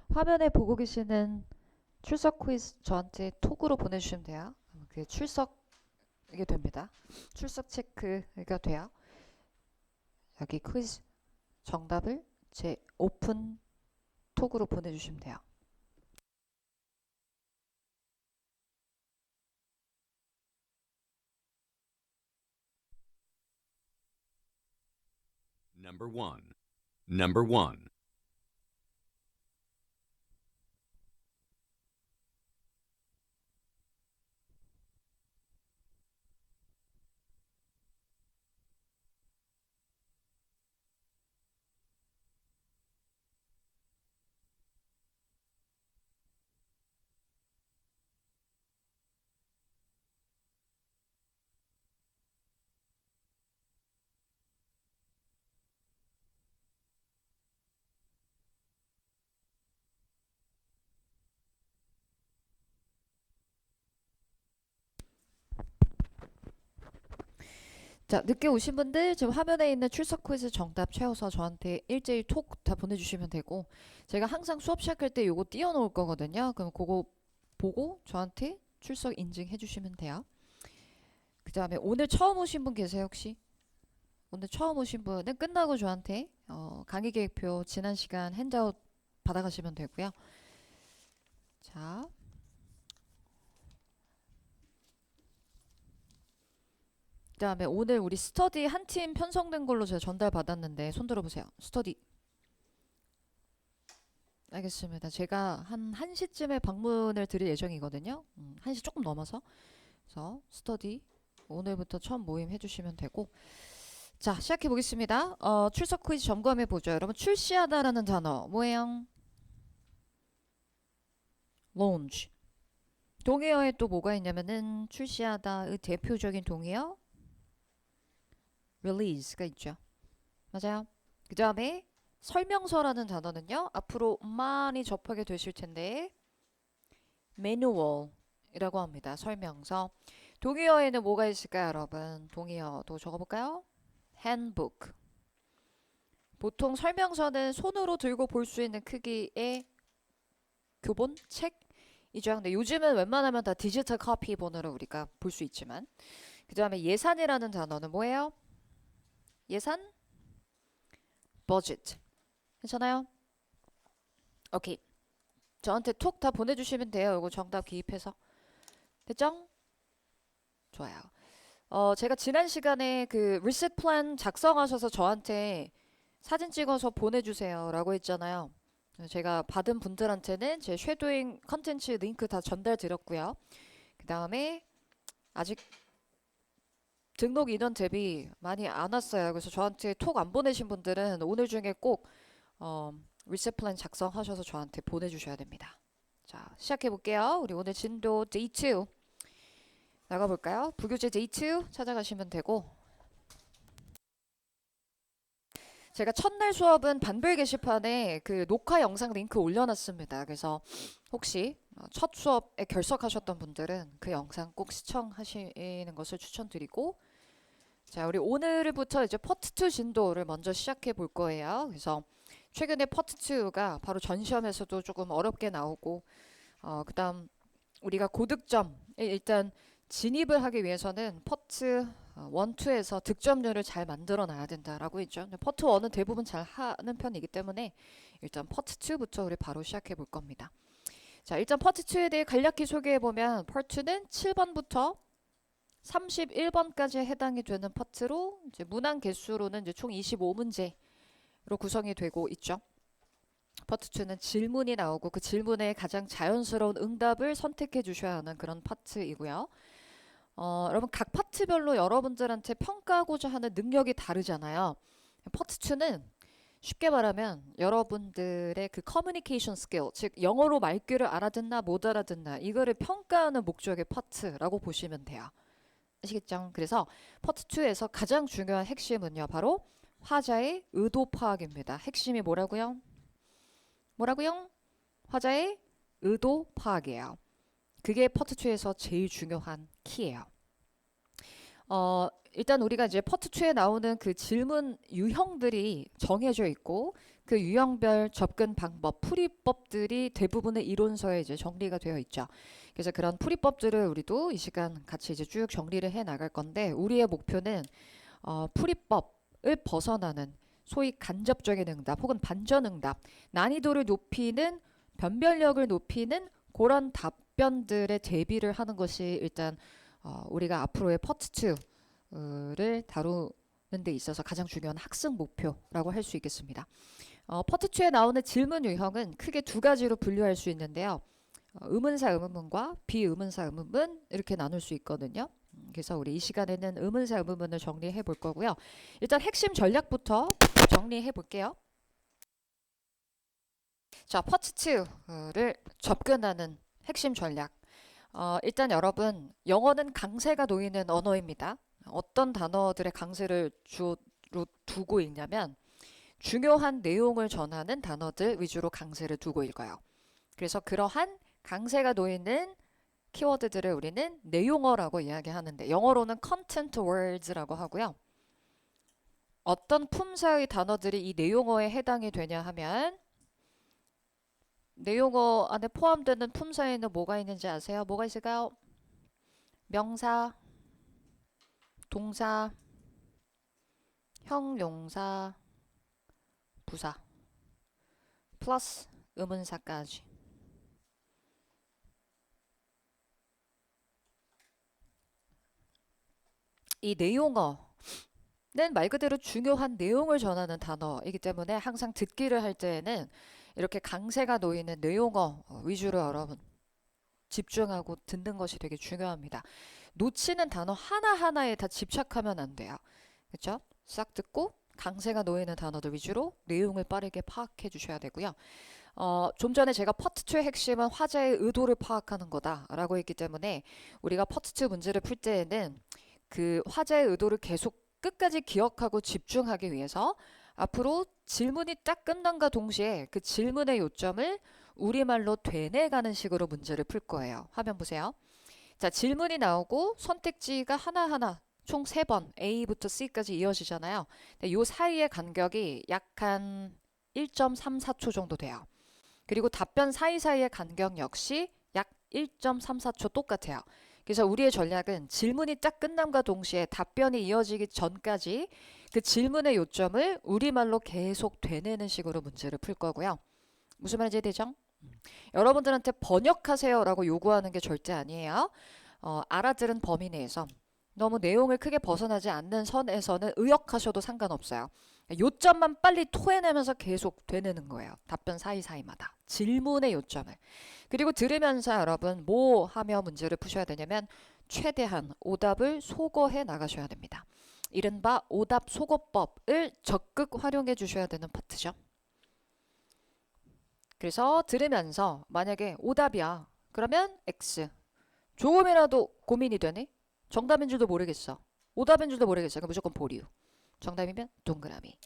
화면에 보고 계시는 출석 퀴즈 저한테 톡으로 보내주시면 돼요. 그게 출석이 됩니다. 출석 체크가 돼요. 여기 퀴즈 정답을 제 오픈 톡으로 보내주시면 돼요. Number one. Number one. 자, 늦게 오신 분들 지금 화면에 있는 출석 퀴즈 정답 채워서 저한테 일제히 톡 다 보내주시면 되고, 제가 항상 수업 시작할 때 요거 띄워놓을 거거든요. 그럼 그거 보고 저한테 출석 인증해 주시면 돼요. 그 다음에 오늘 처음 오신 분 계세요, 혹시? 오늘 처음 오신 분은 끝나고 저한테 강의 계획표 지난 시간 핸드아웃 받아가시면 되고요. 자, 그다음에 오늘 우리 스터디 한 팀 편성된 걸로 제가 전달 받았는데 손 들어보세요. 스터디. 알겠습니다. 제가 한 1시쯤에 방문을 드릴 예정이거든요. 1시 조금 넘어서. 그래서 스터디 오늘부터 처음 모임 해주시면 되고. 자, 시작해 보겠습니다. 출석 퀴즈 점검해 보죠. 여러분, 출시하다라는 단어 뭐예요? launch. 동의어에 또 뭐가 있냐면은 출시하다의 대표적인 동의어 release가 있죠. 맞아요. 그 다음에 설명서라는 단어는요. 앞으로 많이 접하게 되실 텐데 manual이라고 합니다. 설명서. 동의어에는 뭐가 있을까요, 여러분? 동의어도 적어볼까요? handbook. 보통 설명서는 손으로 들고 볼 수 있는 크기의 교본, 책이죠. 근데 요즘은 웬만하면 다 디지털 커피본으로 우리가 볼 수 있지만 그 다음에 예산이라는 단어는 뭐예요? 예산? budget. 괜찮아요? 오케이. 저한테 톡 다 보내주시면 돼요. 이거 정답 기입해서. 됐죠? 좋아요. 제가 지난 시간에 그 리셋 플랜 작성하셔서 저한테 사진 찍어서 보내주세요 라고 했잖아요. 제가 받은 분들한테는 제 쉐도잉 컨텐츠 링크 다 전달 드렸고요. 그 다음에 아직 등록 인원 대비 많이 안 왔어요. 그래서 저한테 톡 안 보내신 분들은 오늘 중에 꼭 리셋 플랜 작성하셔서 저한테 보내주셔야 됩니다. 자, 시작해 볼게요. 우리 오늘 진도 데이 2 나가볼까요? 부교재 데이 2 찾아가시면 되고, 제가 첫날 수업은 반별 게시판에 그 녹화 영상 링크 올려놨습니다. 그래서 혹시 첫 수업에 결석하셨던 분들은 그 영상 꼭 시청하시는 것을 추천드리고, 자, 우리 오늘부터 이제 파트 2 진도를 먼저 시작해 볼 거예요. 그래서 최근에 파트 2가 바로 전시험에서도 조금 어렵게 나오고, 그다음 우리가 고득점 일단 진입을 하기 위해서는 파트 1, 2에서 득점률을 잘 만들어 놔야 된다라고 했죠. 근데 파트 1은 대부분 잘 하는 편이기 때문에 일단 파트 2부터 우리 바로 시작해 볼 겁니다. 자, 일단 파트 2에 대해 간략히 소개해 보면 파트 2는 7번부터 31번까지 해당이 되는 파트로 이제 문항 개수로는 이제 총 25문제로 구성이 되고 있죠. 파트 2는 질문이 나오고 그 질문에 가장 자연스러운 응답을 선택해 주셔야 하는 그런 파트이고요. 여러분 각 파트별로 여러분들한테 평가하고자 하는 능력이 다르잖아요. 파트 2는 쉽게 말하면 여러분들의 그 커뮤니케이션 스킬, 즉 영어로 말귀를 알아듣나 못 알아듣나 이거를 평가하는 목적의 파트라고 보시면 돼요. 아시겠죠? 그래서 파트 2에서 가장 중요한 핵심은요. 바로 화자의 의도 파악입니다. 핵심이 뭐라고요? 뭐라고요? 화자의 의도 파악이에요. 그게 파트 2에서 제일 중요한 키예요. 일단 우리가 이제 파트 2에 나오는 그 질문 유형들이 정해져 있고 그 유형별 접근 방법, 풀이법들이 대부분의 이론서에 이제 정리가 되어 있죠. 그래서 그런 풀이법들을 우리도 이 시간 같이 이제 쭉 정리를 해 나갈 건데, 우리의 목표는 풀이법을 벗어나는 소위 간접적인 응답 혹은 반전 응답, 난이도를 높이는, 변별력을 높이는 그런 답변들의 대비를 하는 것이 일단 우리가 앞으로의 파트 2를 다루는 데 있어서 가장 중요한 학습 목표라고 할 수 있겠습니다. 파트 2에 나오는 질문 유형은 크게 두 가지로 분류할 수 있는데요. 의문사 의문문과 비의문사 의문문 이렇게 나눌 수 있거든요. 그래서 우리 이 시간에는 의문사 의문문을 정리해 볼 거고요. 일단 핵심 전략부터 정리해 볼게요. 자, 파트 2를 접근하는 핵심 전략. 일단 여러분, 영어는 강세가 놓이는 언어입니다. 어떤 단어들의 강세를 주로 두고 읽냐면 중요한 내용을 전하는 단어들 위주로 강세를 두고 읽어요. 그래서 그러한 강세가 놓이는 키워드들을 우리는 내용어라고 이야기하는데, 영어로는 content words라고 하고요. 어떤 품사의 단어들이 이 내용어에 해당이 되냐 하면, 내용어 안에 포함되는 품사에는 뭐가 있는지 아세요? 뭐가 있을까요? 명사, 동사, 형용사, 부사, 플러스 의문사까지. 이 내용어는 말 그대로 중요한 내용을 전하는 단어이기 때문에 항상 듣기를 할 때에는 이렇게 강세가 놓이는 내용어 위주로 여러분 집중하고 듣는 것이 되게 중요합니다. 놓치는 단어 하나하나에 다 집착하면 안 돼요. 그렇죠? 싹 듣고 강세가 놓이는 단어들 위주로 내용을 빠르게 파악해 주셔야 되고요. 좀 전에 제가 파트 2의 핵심은 화자의 의도를 파악하는 거다라고 했기 때문에 우리가 파트 2 문제를 풀 때에는 그 화자의 의도를 계속 끝까지 기억하고 집중하기 위해서 앞으로 질문이 딱 끝난과 동시에 그 질문의 요점을 우리말로 되뇌가는 식으로 문제를 풀 거예요. 화면 보세요. 자, 질문이 나오고 선택지가 하나하나 총 3번 A부터 C까지 이어지잖아요. 근데 요 사이의 간격이 약 한 1.34초 정도 돼요. 그리고 답변 사이사이의 간격 역시 약 1.34초 똑같아요. 그래서 우리의 전략은 질문이 딱 끝남과 동시에 답변이 이어지기 전까지 그 질문의 요점을 우리말로 계속 되뇌는 식으로 문제를 풀 거고요. 무슨 말인지 되죠? 여러분들한테 번역하세요라고 요구하는 게 절대 아니에요. 알아들은 범위 내에서 너무 내용을 크게 벗어나지 않는 선에서는 의역하셔도 상관없어요. 요점만 빨리 토해내면서 계속 되뇌는 거예요. 답변 사이사이마다. 질문의 요점을. 그리고 들으면서 여러분 뭐 하며 문제를 푸셔야 되냐면 최대한 오답을 소거해 나가셔야 됩니다. 이른바 오답 소거법을 적극 활용해 주셔야 되는 파트죠. 그래서 들으면서 만약에 오답이야. 그러면 X. 조금이라도 고민이 되네? 정답인 줄도 모르겠어. 오답인 줄도 모르겠어. 그럼 무조건 보류. 정답이면 동그라미.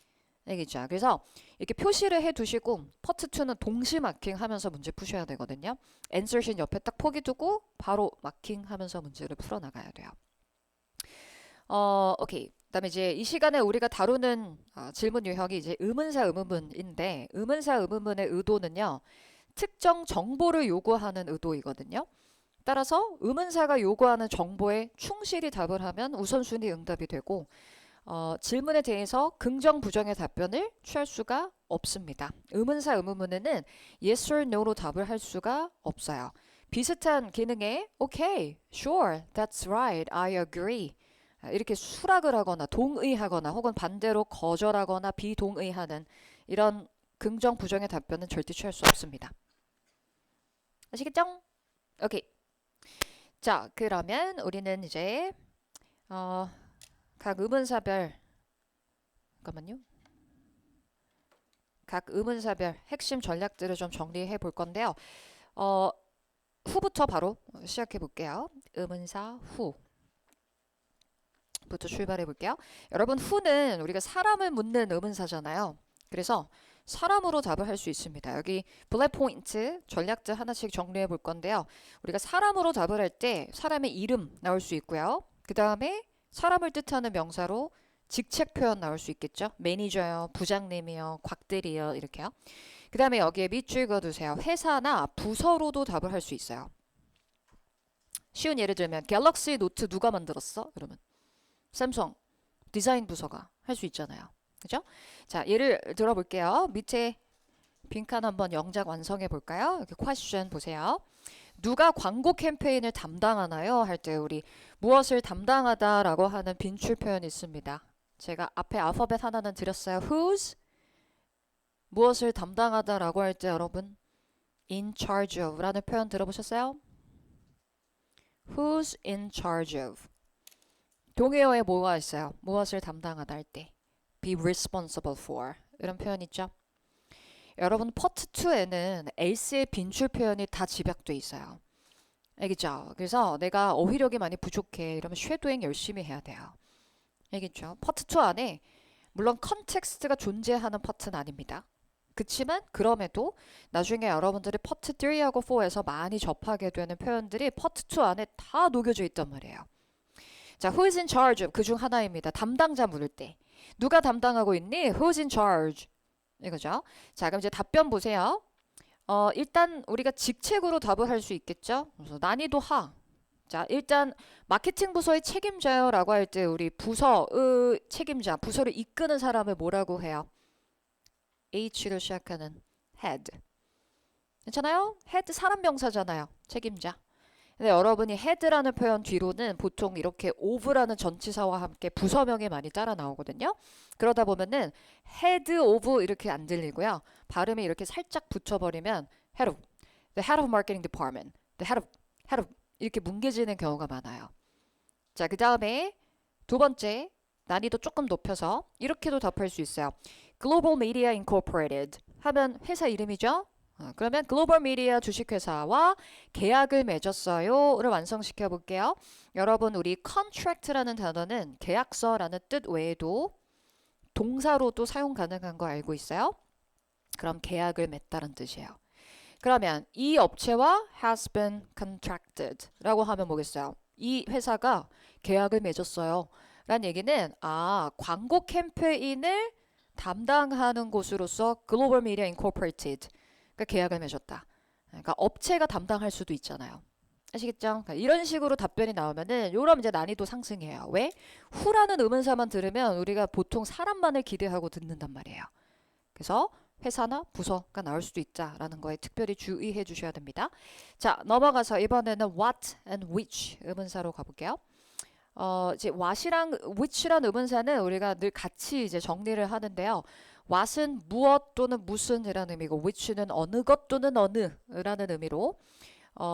알겠죠? 그래서 이렇게 표시를 해 두시고 파트 2는 동시 마킹 하면서 문제 푸셔야 되거든요. 엔서신 옆에 딱 포기 두고 바로 마킹 하면서 문제를 풀어 나가야 돼요. 오케이. 그다음에 이제 이 시간에 우리가 다루는 질문 유형이 이제 의문사 의문문인데, 의문사 의문문의 의도는요. 특정 정보를 요구하는 의도이거든요. 따라서 의문사가 요구하는 정보에 충실히 답을 하면 우선순위 응답이 되고, 질문에 대해서 긍정 부정의 답변을 취할 수가 없습니다. 의문사 의문문에는 yes or no로 답을 할 수가 없어요. 비슷한 기능에 okay, sure, that's right, I agree 이렇게 수락을 하거나 동의하거나 혹은 반대로 거절하거나 비동의하는 이런 긍정 부정의 답변은 절대 취할 수 없습니다. 아시겠죠? 오케이. 자, 그러면 우리는 이제 각 의문사별 잠깐만요. 각 의문사별 핵심 전략들을 좀 정리해 볼 건데요. 후부터 바로 시작해 볼게요. 의문사 후 부터 출발해 볼게요. 여러분 후는 우리가 사람을 묻는 의문사잖아요. 그래서 사람으로 답을 할 수 있습니다. 여기 블랙 포인트 전략들 하나씩 정리해 볼 건데요. 우리가 사람으로 답을 할 때 사람의 이름 나올 수 있고요. 그 다음에 사람을 뜻하는 명사로 직책 표현 나올 수 있겠죠. 매니저요, 부장님이요, 곽대리요 이렇게요. 그 다음에 여기에 밑줄 읽어두세요. 회사나 부서로도 답을 할 수 있어요. 쉬운 예를 들면 갤럭시 노트 누가 만들었어? 이러면 삼성 디자인 부서가 할 수 있잖아요. 그죠? 자, 예를 들어볼게요. 밑에 빈칸 한번 영작 완성해 볼까요? 이렇게 question 보세요. 누가 광고 캠페인을 담당하나요? 할 때 우리 무엇을 담당하다라고 하는 빈출 표현이 있습니다. 제가 앞에 알파벳 하나는 드렸어요. whose 무엇을 담당하다라고 할 때 여러분 in charge of 라는 표현 들어보셨어요? who's in charge of 동의어에 뭐가 있어요? 무엇을 담당하다 할 때 be responsible for 이런 표현 있죠? 여러분 파트 2에는 else의 빈출 표현이 다 집약돼 있어요. 알겠죠? 그래서 내가 어휘력이 많이 부족해 이러면 쉐도잉 열심히 해야 돼요. 알겠죠? 파트 2 안에 물론 컨텍스트가 존재하는 파트는 아닙니다. 그치만 그럼에도 나중에 여러분들이 파트 3하고 4에서 많이 접하게 되는 표현들이 파트 2 안에 다 녹여져 있단 말이에요. 자, who is in charge of 그중 하나입니다. 담당자 물을 때 누가 담당하고 있니? who's in charge 이거죠. 자, 그럼 이제 답변 보세요. 일단 우리가 직책으로 답을 할 수 있겠죠. 그래서 난이도 하. 자, 일단 마케팅 부서의 책임자요 라고 할 때 우리 부서의 책임자, 부서를 이끄는 사람을 뭐라고 해요? H로 시작하는 head. 괜찮아요? head 사람 명사잖아요. 책임자. 근데 여러분이 head라는 표현 뒤로는 보통 이렇게 of라는 전치사와 함께 부서명이 많이 따라 나오거든요. 그러다 보면은 head of 이렇게 안 들리고요. 발음이 이렇게 살짝 붙여버리면 head of, the head of marketing department, the head of 이렇게 뭉개지는 경우가 많아요. 자, 그 다음에 두 번째 난이도 조금 높여서 이렇게도 답할 수 있어요. Global Media Incorporated 하면 회사 이름이죠. 그러면 글로벌 미디어 주식회사와 계약을 맺었어요를 완성시켜 볼게요. 여러분 우리 contract라는 단어는 계약서라는 뜻 외에도 동사로도 사용 가능한 거 알고 있어요? 그럼 계약을 맺다는 뜻이에요. 그러면 이 업체와 has been contracted 라고 하면 뭐겠어요? 이 회사가 계약을 맺었어요. 라는 얘기는 광고 캠페인을 담당하는 곳으로서 글로벌 미디어 인코퍼레이티드 그러니까 계약을 맺었다. 그러니까 업체가 담당할 수도 있잖아요. 아시겠죠? 그러니까 이런 식으로 답변이 나오면은 요럼 이제 난이도 상승해요. 왜? 후라는 의문사만 들으면 우리가 보통 사람만을 기대하고 듣는단 말이에요. 그래서 회사나 부서가 나올 수도 있다라는 거에 특별히 주의해 주셔야 됩니다. 자, 넘어가서 이번에는 what and which 의문사로 가볼게요. 이제 what이랑 which란 의문사는 우리가 늘 같이 이제 정리를 하는데요. what은 무엇 또는 무슨이라는 의미고 which는 어느 것 또는 어느라는 의미로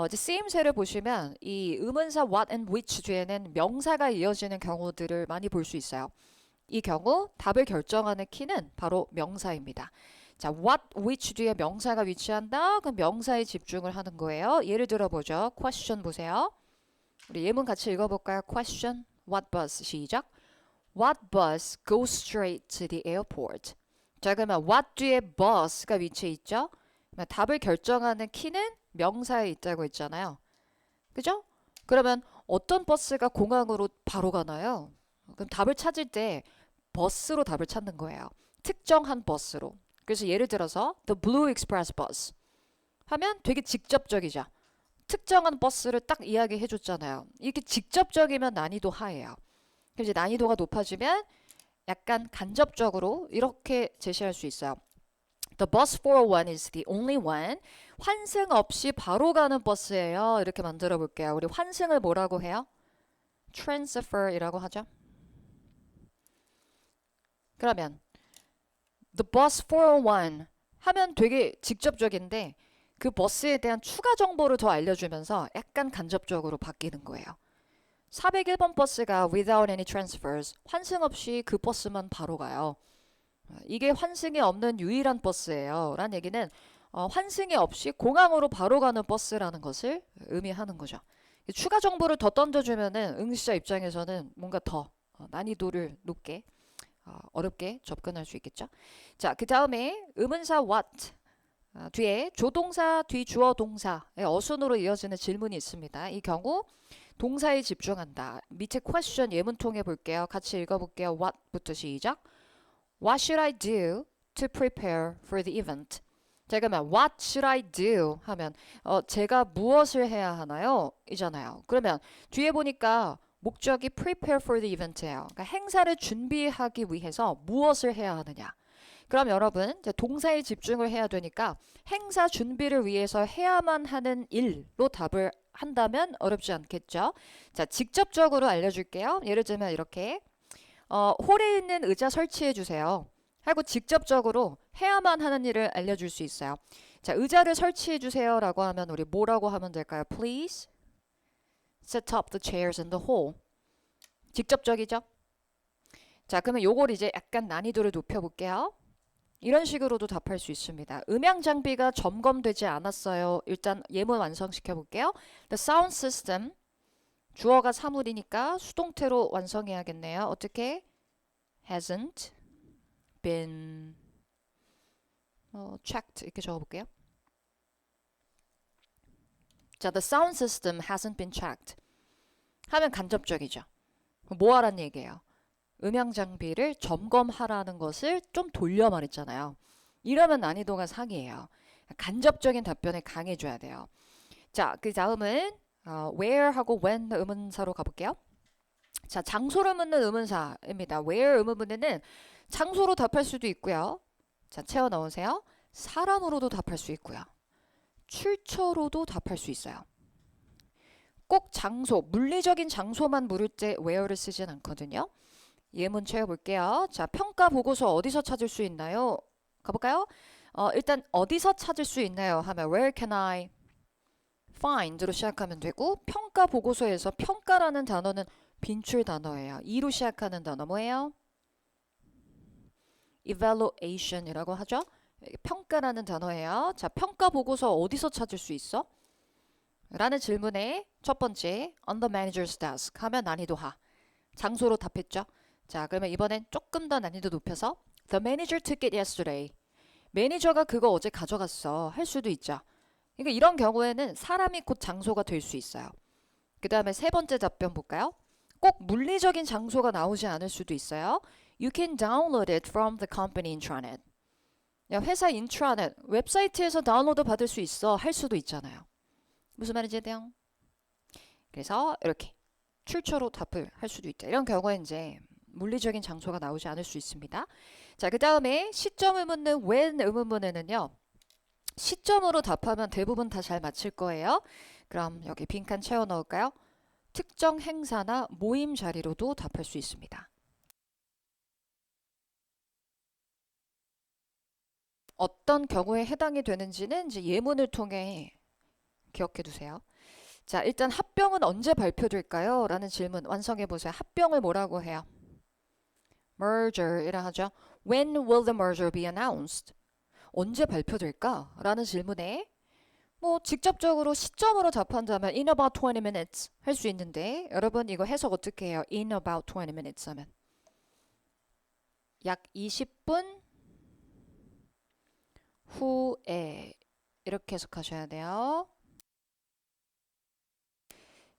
이제 쓰임새를 보시면 이 의문사 what and which 뒤에는 명사가 이어지는 경우들을 많이 볼 수 있어요. 이 경우 답을 결정하는 키는 바로 명사입니다. 자, what, which 뒤에 명사가 위치한다? 그럼 명사에 집중을 하는 거예요. 예를 들어보죠. question 보세요. 우리 예문 같이 읽어볼까요? question, what bus, 시작. What bus goes straight to the airport? 자, 그러면 what 뒤에 bus가 위치해 있죠? 답을 결정하는 키는 명사에 있다고 했잖아요. 그죠? 그러면 어떤 버스가 공항으로 바로 가나요? 그럼 답을 찾을 때 버스로 답을 찾는 거예요. 특정한 버스로. 그래서 예를 들어서 The Blue Express Bus 하면 되게 직접적이죠. 특정한 버스를 딱 이야기해 줬잖아요. 이게 직접적이면 난이도 하예요. 그럼 이제 난이도가 높아지면 약간 간접적으로 이렇게 제시할 수 있어요. The bus 401 is the only one. 환승 없이 바로 가는 버스예요. 이렇게 만들어 볼게요. 우리 환승을 뭐라고 해요? transfer이라고 하죠. 그러면 The bus 401 하면 되게 직접적인데 그 버스에 대한 추가 정보를 더 알려주면서 약간 간접적으로 바뀌는 거예요. 401번 버스가 without any transfers 환승 없이 그 버스만 바로 가요. 이게 환승이 없는 유일한 버스예요. 라는 얘기는 환승이 없이 공항으로 바로 가는 버스라는 것을 의미하는 거죠. 추가 정보를 더 던져주면은 응시자 입장에서는 뭔가 더 난이도를 높게 어렵게 접근할 수 있겠죠. 자, 그 다음에 의문사 what 뒤에 조동사 뒤 주어 동사의 어순으로 이어지는 질문이 있습니다. 이 경우 동사에 집중한다. 밑에 question 예문 통해 볼게요. 같이 읽어볼게요. what부터 시작. What should I do to prepare for the event? 자, 그러면 what should I do 하면 제가 무엇을 해야 하나요? 이잖아요. 그러면 뒤에 보니까 목적이 prepare for the event예요. 그러니까 행사를 준비하기 위해서 무엇을 해야 하느냐. 그럼 여러분 이제 동사에 집중을 해야 되니까 행사 준비를 위해서 해야만 하는 일로 답을 한다면 어렵지 않겠죠. 자, 직접적으로 알려줄게요. 예를 들면 이렇게 홀에 있는 의자 설치해 주세요. 하고 직접적으로 해야만 하는 일을 알려줄 수 있어요. 자, 의자를 설치해 주세요 라고 하면 우리 뭐라고 하면 될까요? Please set up the chairs in the hall. 직접적이죠? 자, 그러면 요걸 이제 약간 난이도를 높여볼게요. 이런 식으로도 답할 수 있습니다. 음향 장비가 점검되지 않았어요. 일단 예문 완성시켜 볼게요. The sound system. 주어가 사물이니까 수동태로 완성해야겠네요. 어떻게? Hasn't been checked. 이렇게 적어볼게요. 자, the sound system hasn't been checked. 하면 간접적이죠. 뭐 하라는 얘기예요? 음향 장비를 점검하라는 것을 좀 돌려 말했잖아요. 이러면 난이도가 상이에요. 간접적인 답변에 강해줘야 돼요. 자, 그 다음은 where하고 when 의문사로 가볼게요. 자, 장소를 묻는 의문사입니다. where 의문문에는 장소로 답할 수도 있고요. 자, 채워 넣으세요. 사람으로도 답할 수 있고요. 출처로도 답할 수 있어요. 꼭 장소, 물리적인 장소만 물을 때 where를 쓰진 않거든요. 예문 채워볼게요. 자, 평가 보고서 어디서 찾을 수 있나요? 가볼까요? 일단 어디서 찾을 수 있나요? 하면 where can I find로 시작하면 되고 평가 보고서에서 평가라는 단어는 빈출 단어예요. 이로 시작하는 단어 뭐예요? evaluation이라고 하죠. 평가라는 단어예요. 자, 평가 보고서 어디서 찾을 수 있어? 라는 질문에 첫 번째 on the manager's desk 하면 난이도 하. 장소로 답했죠. 자, 그러면 이번엔 조금 더 난이도 높여서 The manager took it yesterday. 매니저가 그거 어제 가져갔어. 할 수도 있죠. 그러니까 이런 경우에는 사람이 곧 장소가 될 수 있어요. 그 다음에 세 번째 답변 볼까요? 꼭 물리적인 장소가 나오지 않을 수도 있어요. You can download it from the company intranet. 야, 회사 인트라넷, 웹사이트에서 다운로드 받을 수 있어. 할 수도 있잖아요. 무슨 말인지 돼요? 그래서 이렇게 출처로 답을 할 수도 있다. 이런 경우에 이제 물리적인 장소가 나오지 않을 수 있습니다. 자, 그 다음에 시점을 묻는 when 의문문에는요. 시점으로 답하면 대부분 다 잘 맞힐 거예요. 그럼 여기 빈칸 채워 넣을까요? 특정 행사나 모임 자리로도 답할 수 있습니다. 어떤 경우에 해당이 되는지는 이제 예문을 통해 기억해 두세요. 자, 일단 합병은 언제 발표될까요? 라는 질문 완성해 보세요. 합병을 뭐라고 해요? merger이라 하죠. When will the merger be announced? 언제 발표될까? 라는 질문에 뭐 직접적으로 시점으로 답한다면 in about 20 minutes 할 수 있는데 여러분 이거 해석 어떻게 해요? in about 20 minutes 하면 약 20분 후에 이렇게 해석하셔야 돼요.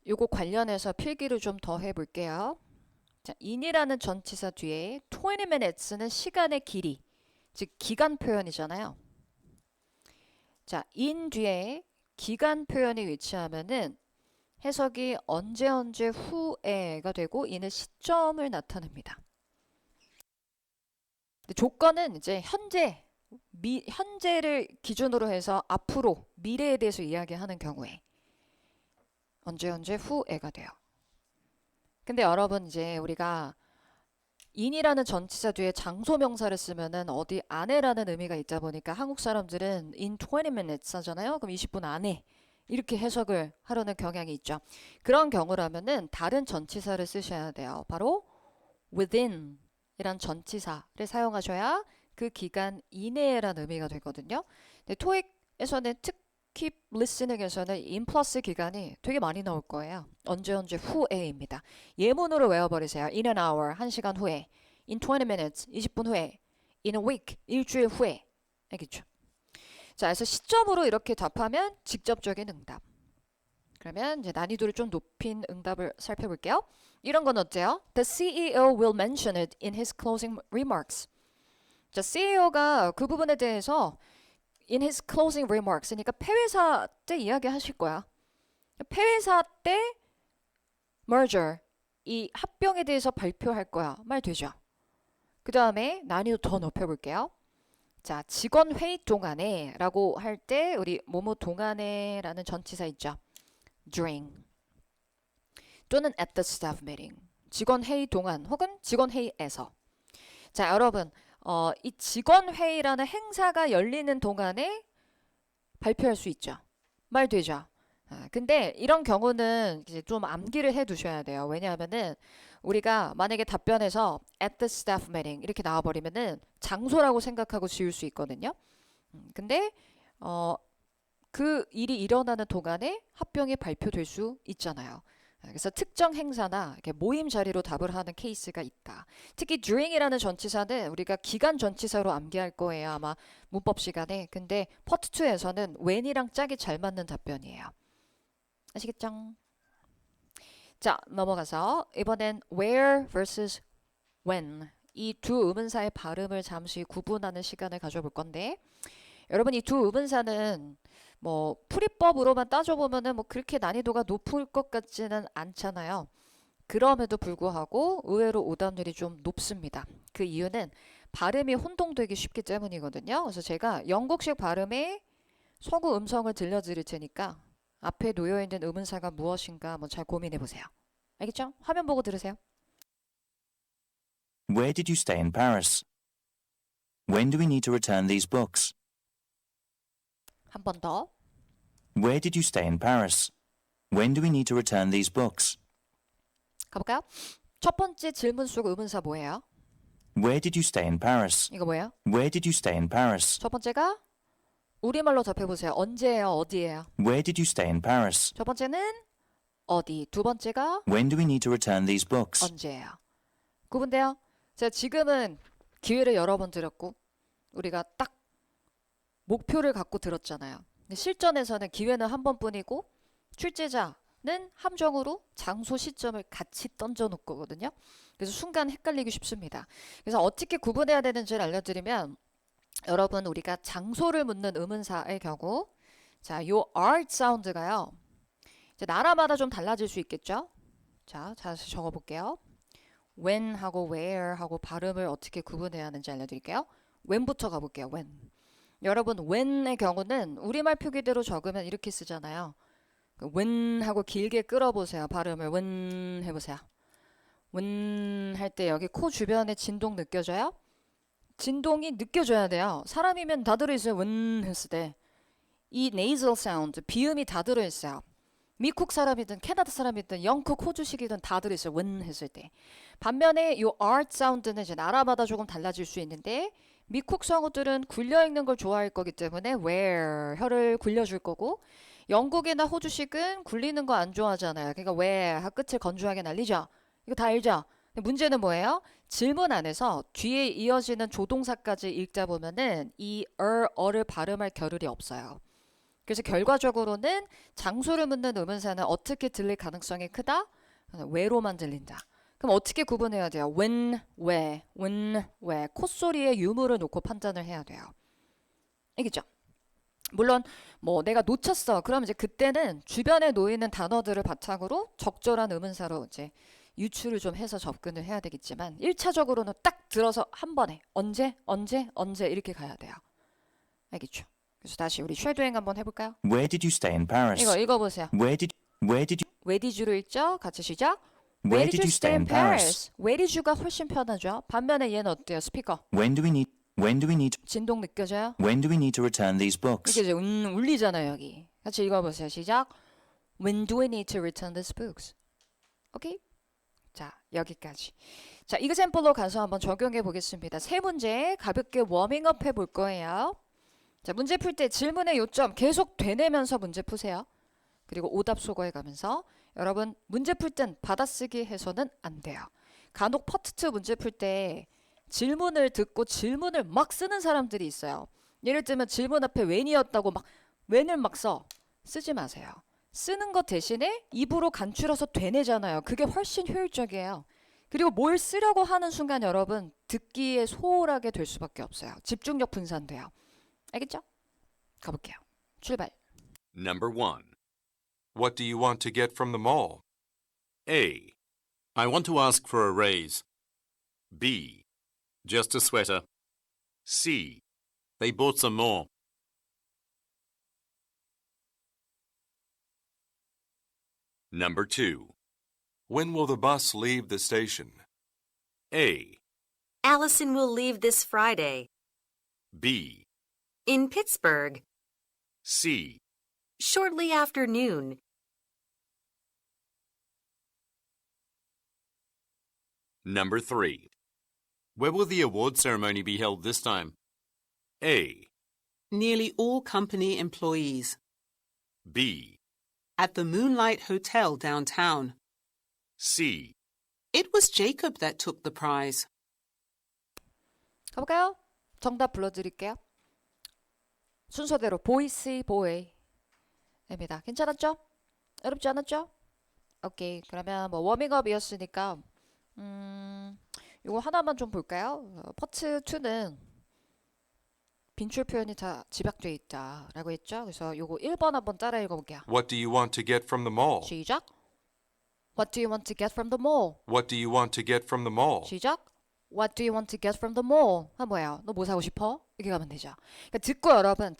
요거 관련해서 필기를 좀 더 해볼게요. 자, in이라는 전치사 뒤에 20 minutes는 시간의 길이, 즉 기간 표현이잖아요. 자, in 뒤에 기간 표현이 위치하면은 해석이 언제 후에가 되고 in은 시점을 나타냅니다. 조건은 이제 현재를 기준으로 해서 앞으로 미래에 대해서 이야기하는 경우에 언제 후에가 돼요. 근데 여러분 이제 우리가 in이라는 전치사 뒤에 장소 명사를 쓰면은 어디 안에라는 의미가 있다 보니까 한국 사람들은 in 20 minutes 하잖아요. 그럼 20분 안에 이렇게 해석을 하려는 경향이 있죠. 그런 경우라면은 다른 전치사를 쓰셔야 돼요. 바로 within 이란 전치사를 사용하셔야 그 기간 이내라는 의미가 되거든요. 근데 토익에서는 특히 listening에서는 in 플러스 기간이 되게 많이 나올 거예요. 언제 후에입니다. 예문으로 외워버리세요. in an hour, 1시간 후에. in 20 minutes, 20분 후에. in a week, 일주일 후에. 알겠죠? 자, 그래서 시점으로 이렇게 답하면 직접적인 응답. 그러면 이제 난이도를 좀 높인 응답을 살펴볼게요. 이런 건 어때요? The CEO will mention it in his closing remarks. 자, CEO가 그 부분에 대해서 in his closing remarks, 그러니까 폐회사 때 이야기하실 거야. 폐회사 때 merger, 이 합병에 대해서 발표할 거야. 말 되죠? 그 다음에 난이도 더 높여볼게요. 자, 직원 회의 동안에 라고 할 때 우리 뭐뭐 동안에 라는 전치사 있죠. during 또는 at the staff meeting. 직원 회의 동안 혹은 직원 회의에서. 자, 여러분, 이 직원 회의라는 행사가 열리는 동안에 발표할 수 있죠. 말 되죠? 근데 이런 경우는 이제 좀 암기를 해 두셔야 돼요. 왜냐하면은 우리가 만약에 답변에서 at the staff meeting 이렇게 나와버리면은 장소라고 생각하고 지울 수 있거든요. 근데 그 일이 일어나는 동안에 합병이 발표될 수 있잖아요. 그래서 특정 행사나 이렇게 모임 자리로 답을 하는 케이스가 있다. 특히 during이라는 전치사는 우리가 기간 전치사로 암기할 거예요. 아마 문법 시간에. 근데 파트 2에서는 when이랑 짝이 잘 맞는 답변이에요. 아시겠죠? 자, 넘어가서 이번엔 where versus when 이 두 의문사의 발음을 잠시 구분하는 시간을 가져볼 건데 여러분 이 두 의문사는 뭐 풀이법으로만 따져보면은 뭐 그렇게 난이도가 높을 것 같지는 않잖아요. 그럼에도 불구하고 의외로 오답률이 좀 높습니다. 그 이유는 발음이 혼동되기 쉽기 때문이거든요. 그래서 제가 영국식 발음의 서구 음성을 들려드릴 테니까 앞에 놓여있는 의문사가 무엇인가 한번 잘 고민해보세요. 알겠죠? 화면 보고 들으세요. Where did you stay in Paris? When do we need to return these books? 한 번 더. Where did you stay in Paris? When do we need to return these books? 가볼까요? 첫 번째 질문 속 의문사 뭐예요? Where did you stay in Paris? 이거 뭐예요? Where did you stay in Paris? 첫 번째가 우리말로 답해보세요. 언제예요? 어디예요? Where did you stay in Paris? 첫 번째는 어디, 두 번째가 When do we need to return these books? 언제예요? 구분돼요? 제가 지금은 기회를 여러 번 드렸고 우리가 딱 목표를 갖고 들었잖아요. 근데 실전에서는 기회는 한 번뿐이고 출제자는 함정으로 장소 시점을 같이 던져놓을 거거든요. 그래서 순간 헷갈리기 쉽습니다. 그래서 어떻게 구분해야 되는지를 알려드리면 여러분 우리가 장소를 묻는 의문사의 경우 자, 요 art 사운드가요. 이제 나라마다 좀 달라질 수 있겠죠? 자, 다시 적어볼게요. when 하고 where 하고 발음을 어떻게 구분해야 하는지 알려드릴게요. when부터 가볼게요. when. 여러분 when의 경우는 우리말 표기대로 적으면 이렇게 쓰잖아요. when 하고 길게 끌어보세요. 발음을 when 해보세요. when 할 때 여기 코 주변에 진동 느껴져요? 진동이 느껴져야 돼요. 사람이면 다 들어있어요. when 했을 때. 이 nasal sound, 비음이 다 들어있어요. 미국 사람이든 캐나다 사람이든 영국 호주식이든 다 들어있어요. when 했을 때. 반면에 이 art 사운드는 이제 나라마다 조금 달라질 수 있는데 미국 성우들은 굴려 읽는 걸 좋아할 거기 때문에 where 혀를 굴려줄 거고 영국이나 호주식은 굴리는 거 안 좋아하잖아요. 그러니까 where 끝을 건조하게 날리죠. 이거 다 알죠? 문제는 뭐예요? 질문 안에서 뒤에 이어지는 조동사까지 읽다 보면은 이 어를 발음할 겨를이 없어요. 그래서 결과적으로는 장소를 묻는 의문사는 어떻게 들릴 가능성이 크다? where로만 들린다. 그럼 어떻게 구분해야 돼요? when, where, when, where. 콧소리에 유무를 놓고 판단을 해야 돼요. 알겠죠? 물론 뭐 내가 놓쳤어. 그럼 이제 그때는 주변에 놓이는 단어들을 바탕으로 적절한 의문사로 이제 유추를 좀 해서 접근을 해야 되겠지만 1차적으로는 딱 들어서 한 번에 언제 이렇게 가야 돼요. 알겠죠? 그래서 다시 우리 쉐도잉 한번 해볼까요? Where did you stay in Paris? 이거 읽어보세요. Where did Where did you를 읽죠? 같이 시작. Where did you stay in Paris? Where did you가 훨씬 편하죠. 반면에 얘는 어때요? 스피커. When do we need 진동 느껴져요? when do we need to return these books? 이게 이제 울리잖아요 여기. 같이 읽어보세요. 시작. When do we need to return these books? 오케이? 자, 여기까지. 자, 이그샘플로 가서 한번 적용해 보겠습니다. 세 문제 가볍게 워밍업 해볼 거예요. 자, 문제 풀 때 질문의 요점 계속 되뇌면서 문제 푸세요. 그리고 오답 소거해 가면서 여러분 문제 풀 땐 받아쓰기 해서는 안 돼요. 간혹 파트 2 문제 풀 때 질문을 듣고 질문을 막 쓰는 사람들이 있어요. 예를 들면 질문 앞에 when이었다고 막 when을 막 쓰지 마세요. 쓰는 것 대신에 입으로 간추려서 되뇌잖아요. 그게 훨씬 효율적이에요. 그리고 뭘 쓰려고 하는 순간 여러분 듣기에 소홀하게 될 수밖에 없어요. 집중력 분산돼요. 알겠죠? 가볼게요. 출발. Number 1. What do you want to get from the mall? A. I want to ask for a raise. B. Just a sweater. C. They bought some more. Number 2. When will the bus leave the station? A. Allison will leave this Friday. B. In Pittsburgh. C. Shortly after noon. Number 3. Where will the award ceremony be held this time? A. Nearly all company employees. B. At the Moonlight Hotel downtown. C. It was Jacob that took the prize. 가볼까요? 정답 불러드릴게요. 순서대로 보이스 보이입니다. 괜찮았죠? 어렵지 않았죠? 오케이. 그러면 뭐 워밍업이었으니까 이거 하나만 좀 볼까요? 파트 2는 빈출 표현이 다 집약되어 있다라고 했죠. 그래서 요거 1번 한번 따라 읽어볼게요. What do you want to get from the mall? 시작. What do you want to get from the mall? What do you want to get from the mall? 시작. What do you want to get from the mall? 아 뭐예요? 너 뭐 사고 싶어? 이렇게 가면 되죠. 그러니까 듣고 여러분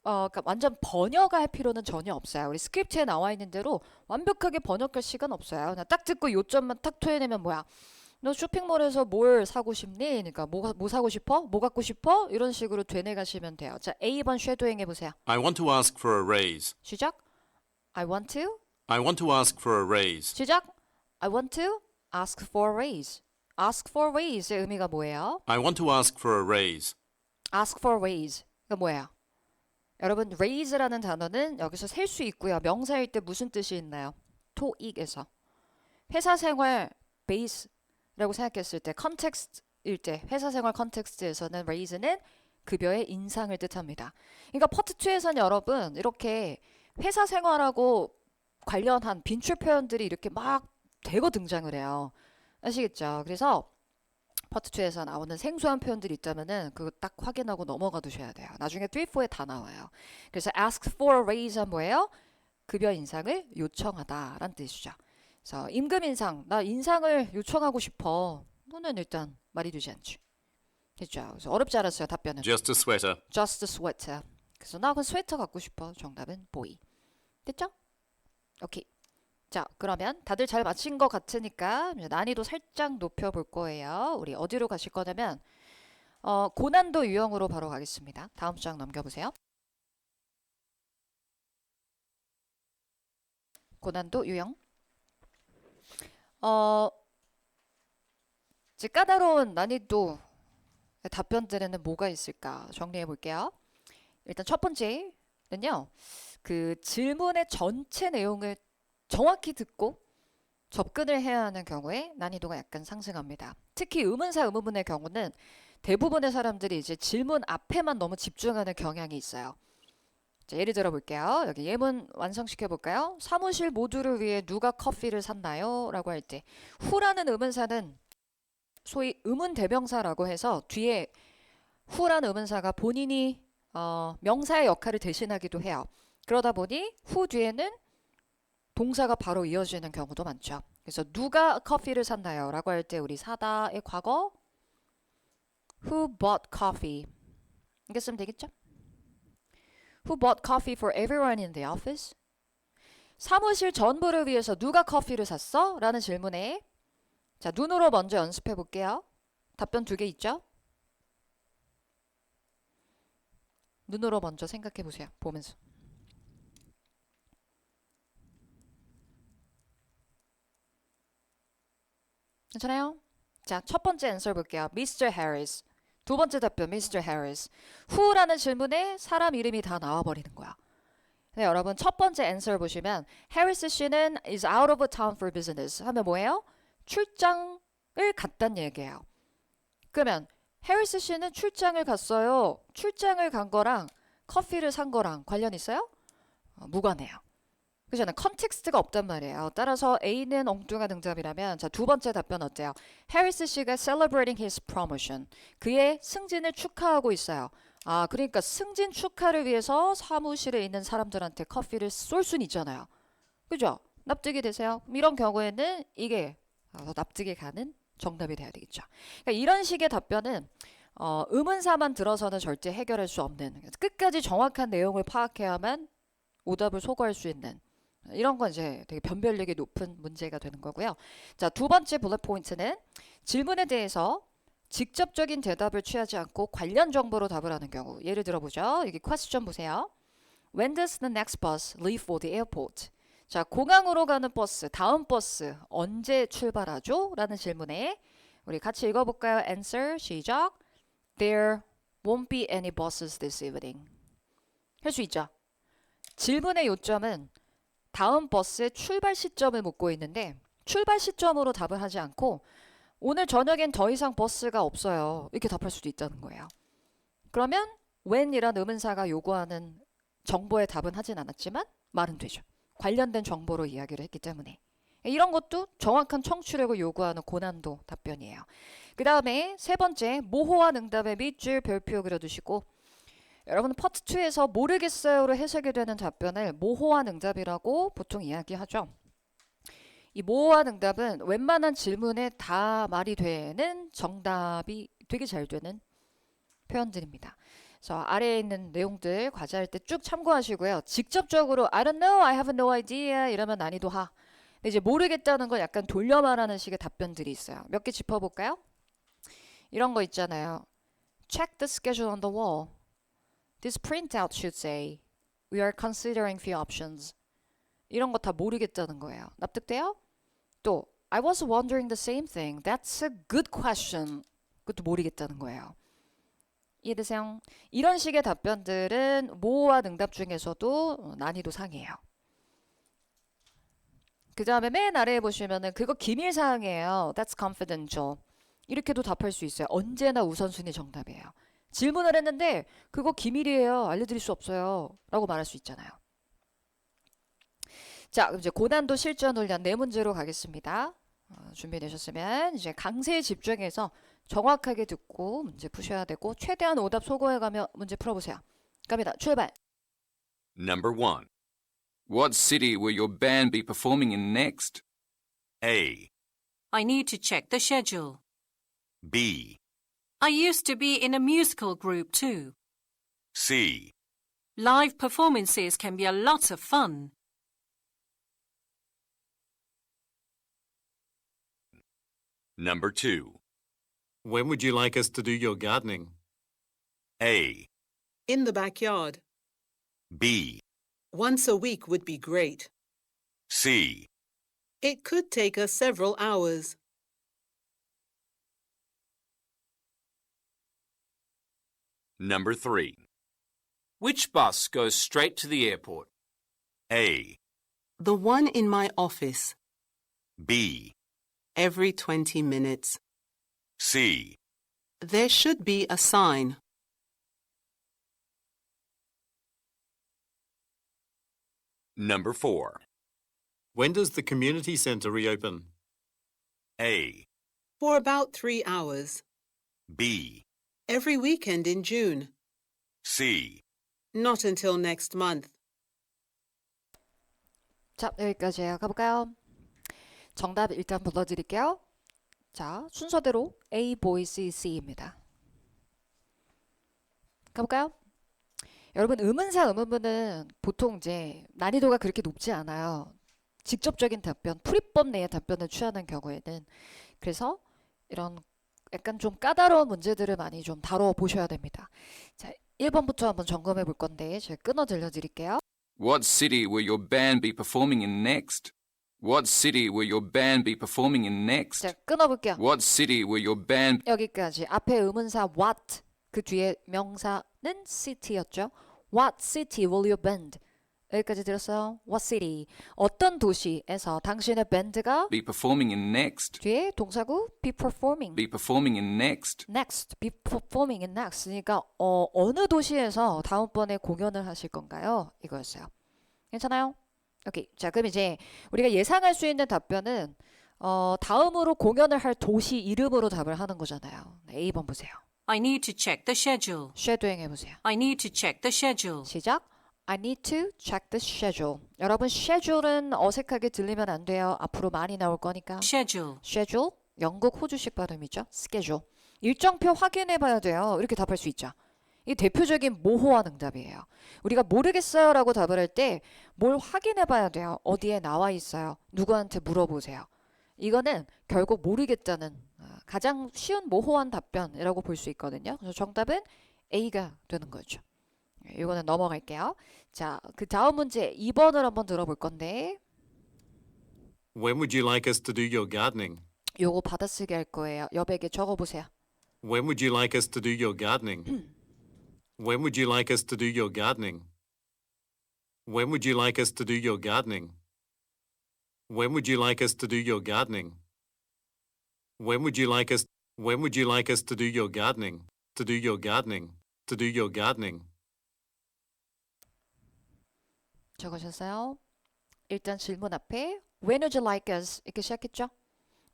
그러니까 완전 번역할 필요는 전혀 없어요. 우리 스크립트에 나와 있는 대로 완벽하게 번역할 시간 없어요. 그냥 딱 듣고 요점만 탁 토해내면 뭐야? 너 쇼핑몰에서 뭘 사고 싶니? 그러니까 뭐 사고 싶어? 뭐 갖고 싶어? 이런 식으로 되뇌가시면 돼요. 자, A번 쉐도잉 해보세요. I want to ask for a raise. 시작. I want to. I want to ask for a raise. 시작. I want to ask for a raise. ask for a raise의 의미가 뭐예요? I want to ask for a raise. ask for a raise. 가 뭐예요? 여러분, raise라는 단어는 여기서 셀 수 있고요. 명사일 때 무슨 뜻이 있나요? 토익에서. 회사 생활 베이스라고 생각했을 때 컨텍스트일 때 회사 생활 컨텍스트에서는 raise는 급여의 인상을 뜻합니다. 그러니까 파트 2에서는 여러분 이렇게 회사 생활하고 관련한 빈출 표현들이 이렇게 막 대거 등장을 해요. 아시겠죠? 그래서 파트 2에서 나오는 생소한 표현들이 있다면은 그거 딱 확인하고 넘어가 두셔야 돼요. 나중에 3, 4에 다 나와요. 그래서 ask for a raise는 뭐예요? 급여 인상을 요청하다라는 뜻이죠. 그래서 임금 인상, 나 인상을 요청하고 싶어. 너는 일단 말이 되지 않죠. 됐죠? 그래서 어렵지 않았어요, 답변은. Just a sweater. Just a sweater. 그래서 나 그 스웨터 갖고 싶어. 정답은 boy. 됐죠? 오케이. 자, 그러면 다들 잘 맞힌 것 같으니까 난이도 살짝 높여볼 거예요. 우리 어디로 가실 거냐면 고난도 유형으로 바로 가겠습니다. 다음 장 넘겨보세요. 고난도 유형. 이제 까다로운 난이도 답변들에는 뭐가 있을까 정리해 볼게요. 일단 첫 번째는요. 그 질문의 전체 내용을 정확히 듣고 접근을 해야 하는 경우에 난이도가 약간 상승합니다. 특히 의문사 의문문의 경우는 대부분의 사람들이 이제 질문 앞에만 너무 집중하는 경향이 있어요. 자, 예를 들어 볼게요. 여기 예문 완성시켜 볼까요? 사무실 모두를 위해 누가 커피를 샀나요? 라고 할 때 후라는 의문사는 소위 의문 대명사라고 해서 뒤에 후라는 의문사가 본인이 명사의 역할을 대신하기도 해요. 그러다 보니 후 뒤에는 동사가 바로 이어지는 경우도 많죠. 그래서 누가 커피를 샀나요? 라고 할 때 우리 사다의 과거 Who bought coffee? 이렇게 쓰면 되겠죠? Who bought coffee for everyone in the office? 사무실 전부를 위해서 누가 커피를 샀어? 라는 질문에 자, 눈으로 먼저 연습해 볼게요. 답변 2개 있죠? 눈으로 먼저 생각해 보세요. 보면서. 괜찮아요? 자, 첫 번째 앤서 볼게요. Mr. Harris. 두 번째 답변, Mr. Harris. Who라는 질문에 사람 이름이 다 나와버리는 거야. 네, 여러분 첫 번째 앤서 보시면 Harris 씨는 is out of town for business 하면 뭐예요? 출장을 갔단 얘기예요. 그러면 Harris 씨는 출장을 갔어요. 출장을 간 거랑 커피를 산 거랑 관련 있어요? 무관해요. 그잖아요. 컨텍스트가 없단 말이에요. 따라서 A는 엉뚱한 응답이라면 자, 두 번째 답변 어때요? 해리스 씨가 celebrating his promotion. 그의 승진을 축하하고 있어요. 아, 그러니까 승진 축하를 위해서 사무실에 있는 사람들한테 커피를 쏠 수는 있잖아요. 그죠? 납득이 되세요? 그럼 이런 경우에는 이게 납득이 가는 정답이 돼야 되겠죠. 그러니까 이런 식의 답변은 의문사만 들어서는 절대 해결할 수 없는 끝까지 정확한 내용을 파악해야만 오답을 소거할 수 있는 이런 건 이제 되게 변별력이 높은 문제가 되는 거고요. 자, 두 번째 블랙 포인트는 질문에 대해서 직접적인 대답을 취하지 않고 관련 정보로 답을 하는 경우. 예를 들어보죠. 여기 question 보세요. When does the next bus leave for the airport? 자, 공항으로 가는 버스, 다음 버스 언제 출발하죠? 라는 질문에 우리 같이 읽어볼까요? Answer, 시작. There won't be any buses this evening. 할 수 있죠? 질문의 요점은 다음 버스의 출발 시점을 묻고 있는데 출발 시점으로 답을 하지 않고 오늘 저녁엔 더 이상 버스가 없어요. 이렇게 답할 수도 있다는 거예요. 그러면 when이란 의문사가 요구하는 정보에 답은 하진 않았지만 말은 되죠. 관련된 정보로 이야기를 했기 때문에. 이런 것도 정확한 청취력을 요구하는 고난도 답변이에요. 그 다음에 세 번째, 모호한 응답에 밑줄 별표 그려두시고 여러분 파트 2에서 모르겠어요로 해석이 되는 답변을 모호한 응답이라고 보통 이야기하죠. 이 모호한 응답은 웬만한 질문에 다 말이 되는 정답이 되게 잘 되는 표현들입니다. 그래서 아래에 있는 내용들 과제할 때 쭉 참고하시고요. 직접적으로 I don't know, I have no idea 이러면 난이도 하. 근데 이제 모르겠다는 건 약간 돌려 말하는 식의 답변들이 있어요. 몇 개 짚어볼까요? 이런 거 있잖아요. Check the schedule on the wall. This printout should say we are considering few options. 이런 거 다 모르겠다는 거예요. 납득돼요? 또 I was wondering the same thing. That's a good question. 그것도 모르겠다는 거예요. 이해되세요? 이런 식의 답변들은 모호한 응답 중에서도 난이도 상이에요. 그 다음에 맨 아래에 보시면은 그거 기밀사항이에요. That's confidential. 이렇게도 답할 수 있어요. 언제나 우선순위 정답이에요. 질문을 했는데 그거 기밀이에요. 알려드릴 수 없어요. 라고 말할 수 있잖아요. 자, 그럼 이제 고난도 실전 훈련 네 문제로 가겠습니다. 준비되셨으면 이제 강세에 집중해서 정확하게 듣고 문제 푸셔야 되고 최대한 오답 소거해가며 문제 풀어보세요. 갑니다. 출발. Number 1. What city will your band be performing in next? A. I need to check the schedule. B. I used to be in a musical group too. C. Live performances can be a lot of fun. Number 2. When would you like us to do your gardening? A. In the backyard. B. Once a week would be great. C. It could take us several hours. Number 3. Which bus goes straight to the airport? A. The one in my office. B. Every 20 minutes. C. There should be a sign. Number 4. When does the community centre reopen? A. For about 3 hours. B. Every weekend in June. C. Not until next month. 자, 여기까지예요. 가볼까요? 정답 일단 불러드릴게요. 자, 순서대로 A, B, C, C입니다. 가볼까요? 여러분, 의문사, 의문문은 보통 이제 난이도가 그렇게 높지 않아요. 직접적인 답변, 풀이법 내의 답변을 취하는 경우에는. 그래서 이런 약간 좀 까다로운 문제들을 많이 좀 다뤄보셔야 됩니다. 자, 1번부터 한번 점검해 볼 건데 제가 끊어 들려드릴게요. What city will your band be performing in next? What city will your band be performing in next? 자, 끊어볼게요. What city will your band... 여기까지. 앞에 의문사 what, 그 뒤에 명사는 city였죠. What city will your band? 여기까지 들었어요? What city? 어떤 도시에서 당신의 밴드가 be performing in next? 뒤에 동사구 be performing. Be performing in next? next, be performing in next. 그러니까 어느 도시에서 다음번에 공연을 하실 건가요? 이거였어요. 괜찮아요? 오케이. 자, 그럼 이제 우리가 예상할 수 있는 답변은 다음으로 공연을 할 도시 이름으로 답을 하는 거잖아요. 네, A번 보세요. I need to check the schedule. 쉐도잉 해보세요. I need to check the schedule. 시작. I need to check the schedule. 여러분, schedule은 어색하게 들리면 안 돼요. 앞으로 많이 나올 거니까. Schedule. schedule, 영국 호주식 발음이죠. schedule. 일정표 확인해 봐야 돼요. 이렇게 답할 수 있죠. 이 대표적인 모호한 응답이에요. 우리가 모르겠어요 라고 답을 할 때 뭘 확인해 봐야 돼요. 어디에 나와 있어요. 누구한테 물어보세요. 이거는 결국 모르겠다는 가장 쉬운 모호한 답변이라고 볼 수 있거든요. 그래서 정답은 A가 되는 거죠. 이거는 넘어갈게요. 자, 그 다음 문제 2번을 한번 들어볼 건데 When would you like us to do your gardening? 요거 받아쓰기 할 거예요. 여백에 적어보세요. When would you like us to do your gardening? When would you like us to do your gardening? When would you like us to do your gardening? When would you like us to do your gardening? When would you like us to do your gardening? To do your gardening? To do your gardening? 적으셨어요? 일단 질문 앞에 When would you like us? 이렇게 시작했죠?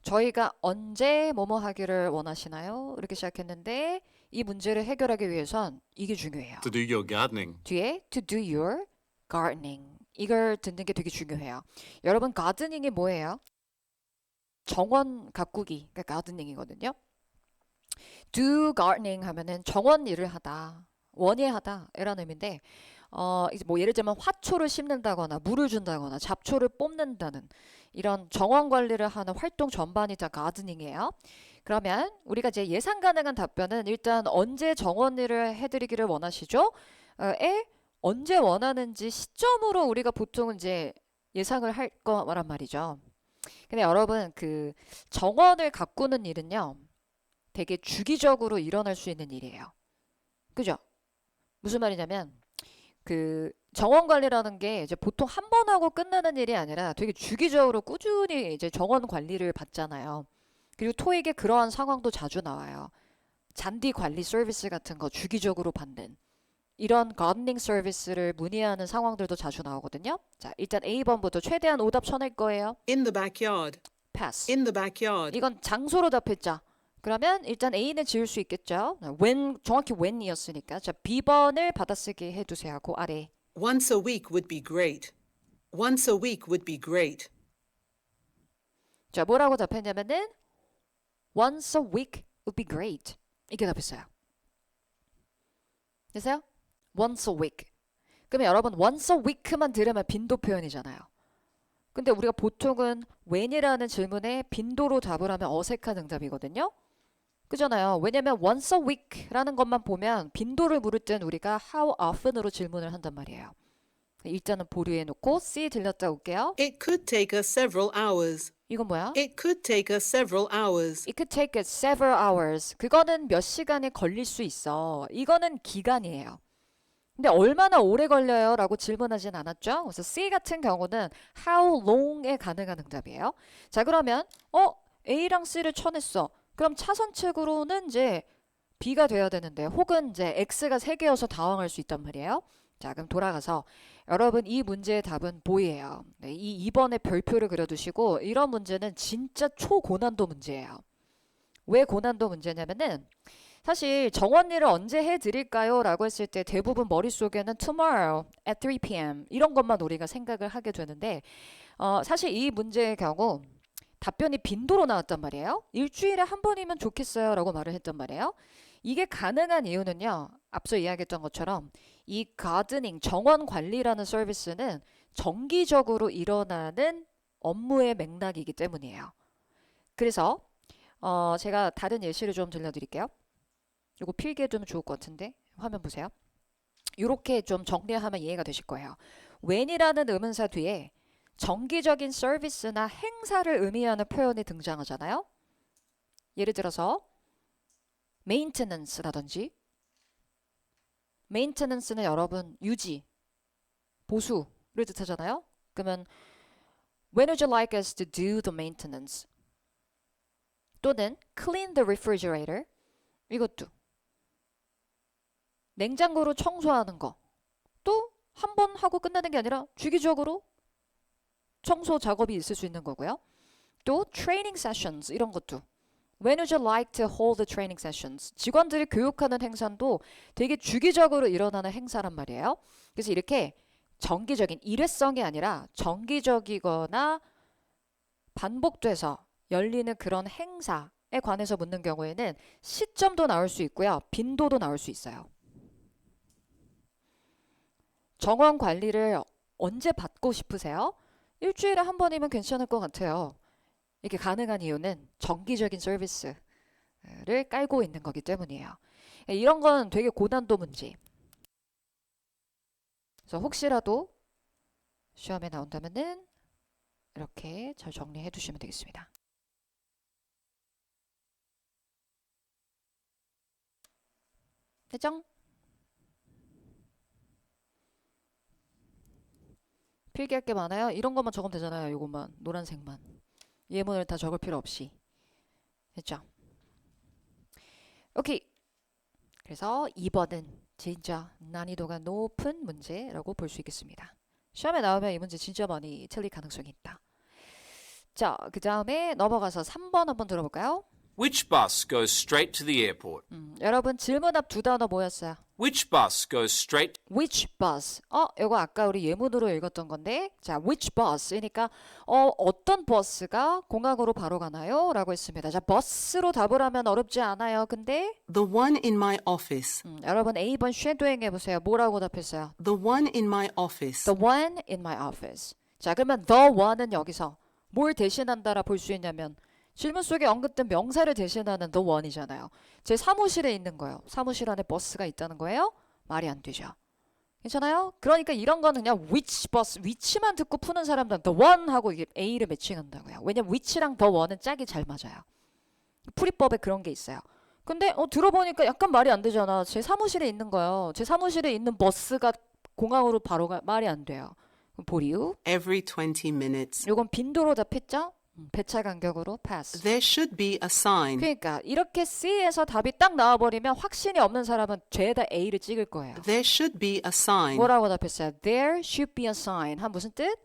저희가 언제 뭐뭐 하기를 원하시나요? 이렇게 시작했는데 이 문제를 해결하기 위해선 이게 중요해요. To do your gardening. 뒤에 to do your gardening 이걸 듣는 게 되게 중요해요. 여러분 가드닝이 뭐예요? 정원 가꾸기, 그러니까 가드닝이거든요. do gardening 하면은 정원 일을 하다, 원예하다 이런 의미인데 이제 뭐 예를 들면 화초를 심는다거나 물을 준다거나 잡초를 뽑는다는 이런 정원 관리를 하는 활동 전반이 다 가드닝이에요. 그러면 우리가 이제 예상 가능한 답변은 일단 언제 정원 일을 해드리기를 원하시죠? 언제 원하는지 시점으로 우리가 보통 이제 예상을 할 거란 말이죠. 근데 여러분 그 정원을 가꾸는 일은요 되게 주기적으로 일어날 수 있는 일이에요. 그죠? 무슨 말이냐면 그 정원 관리라는 게 이제 보통 한 번 하고 끝나는 일이 아니라 되게 주기적으로 꾸준히 이제 정원 관리를 받잖아요. 그리고 토익에 그러한 상황도 자주 나와요. 잔디 관리 서비스 같은 거 주기적으로 받는 이런 가드닝 서비스를 문의하는 상황들도 자주 나오거든요. 자, 일단 A번부터 최대한 오답 쳐낼 거예요. In the backyard. 패스. In the backyard. 이건 장소로 답했죠. 그러면 일단 A는 지울 수 있겠죠. when 정확히 when이었으니까. 자, B번을 받아쓰기 해두세요. 그 아래. Once a week would be great. Once a week would be great. 자, 뭐라고 답했냐면은 once a week would be great. 이렇게 답했어요. 됐어요? once a week. 그러면 여러분 once a week만 들으면 빈도 표현이잖아요. 근데 우리가 보통은 when이라는 질문에 빈도로 답을 하면 어색한 응답이거든요. 그잖아요. 왜냐면 once a week라는 것만 보면 빈도를 물을 땐 우리가 how often으로 질문을 한단 말이에요. 일단은 보류해 놓고 C 들렸다 올게요. It could take us several hours. 이건 뭐야? It could take us several hours. It could take us several hours. 그거는 몇 시간이 걸릴 수 있어. 이거는 기간이에요. 근데 얼마나 오래 걸려요? 라고 질문하진 않았죠? 그래서 C 같은 경우는 how long에 가능한 응답이에요. 자, 그러면 A랑 C를 쳐냈어. 그럼 차선책으로는 이제 B가 돼야 되는데 혹은 이제 X가 3개여서 당황할 수 있단 말이에요. 자, 그럼 돌아가서 여러분 이 문제의 답은 보이예요. 네, 이 2번에 별표를 그려두시고 이런 문제는 진짜 초고난도 문제예요. 왜 고난도 문제냐면은 사실 정원 일을 언제 해드릴까요? 라고 했을 때 대부분 머릿속에는 tomorrow at 3 p.m. 이런 것만 우리가 생각을 하게 되는데 사실 이 문제의 경우 답변이 빈도로 나왔단 말이에요. 일주일에 한 번이면 좋겠어요 라고 말을 했단 말이에요. 이게 가능한 이유는요. 앞서 이야기했던 것처럼 이 가드닝, 정원 관리라는 서비스는 정기적으로 일어나는 업무의 맥락이기 때문이에요. 그래서 제가 다른 예시를 좀 들려드릴게요. 이거 필기해 두면 좋을 것 같은데 화면 보세요. 이렇게 좀 정리하면 이해가 되실 거예요. when이라는 의문사 뒤에 정기적인 서비스나 행사를 의미하는 표현이 등장하잖아요. 예를 들어서 maintenance라든지 maintenance는 여러분 유지, 보수를 뜻하잖아요. 그러면 when would you like us to do the maintenance? 또는 clean the refrigerator. 이것도 냉장고로 청소하는 거. 또 한 번 하고 끝나는 게 아니라 주기적으로 청소 작업이 있을 수 있는 거고요. 또 training sessions 이런 것도 When would you like to hold the training sessions? 직원들이 교육하는 행사도 되게 주기적으로 일어나는 행사란 말이에요. 그래서 이렇게 정기적인 일회성이 아니라 정기적이거나 반복돼서 열리는 그런 행사에 관해서 묻는 경우에는 시점도 나올 수 있고요. 빈도도 나올 수 있어요. 정원 관리를 언제 받고 싶으세요? 일주일에 한 번이면 괜찮을 것 같아요. 이게 가능한 이유는 정기적인 서비스를 깔고 있는 거기 때문이에요. 이런 건 되게 고난도 문제. 그래서 혹시라도 시험에 나온다면은 이렇게 잘 정리해 두시면 되겠습니다. 됐죠? 필기할 게 많아요. 이런 것만 적으면 되잖아요. 이것만 노란색만. 예문을 다 적을 필요 없이. 됐죠? 오케이. 그래서 2번은 진짜 난이도가 높은 문제라고 볼 수 있겠습니다. 시험에 나오면 이 문제 진짜 많이 틀릴 가능성이 있다. 자, 그 다음에 넘어가서 3번 한번 들어볼까요? Which bus goes straight to the airport? 여러분 질문 앞 두 단어 뭐였어요? Which bus goes straight? Which bus? 이거 아까 우리 예문으로 읽었던 건데, 자, which bus이니까 어떤 버스가 공항으로 바로 가나요? 라고 했습니다. 자, 버스로 답을 하면 어렵지 않아요. 근데 The one in my office. 여러분 A번 쉐도잉 해보세요. 뭐라고 답했어요? The one in my office. The one in my office. 자, 그러면 the one은 여기서 뭘 대신한다라 볼 수 있냐면 질문 속에 언급된 명사를 대신하는 the one이잖아요. 제 사무실에 있는 거예요. 사무실 안에 버스가 있다는 거예요? 말이 안 되죠. 괜찮아요? 그러니까 이런 거는 그냥 which bus, 위치만 듣고 푸는 사람들은 the one 하고 이게 A를 매칭한다고요. 왜냐면 which랑 the one은 짝이 잘 맞아요. 풀이법에 그런 게 있어요. 근데 들어보니까 약간 말이 안 되잖아. 제 사무실에 있는 거예요. 제 사무실에 있는 버스가 공항으로 바로 말이 안 돼요. 그럼 보리우. Every 20 minutes. 요건 빈도로 답했죠? 배차 간격으로 pass. There should be a sign. 그러니까 이렇게 C에서 답이 딱 나와버리면 확신이 없는 사람은 죄다 A를 찍을 거예요. There should be a sign. 뭐라고 답했어요? There should be a sign. 한 무슨 뜻?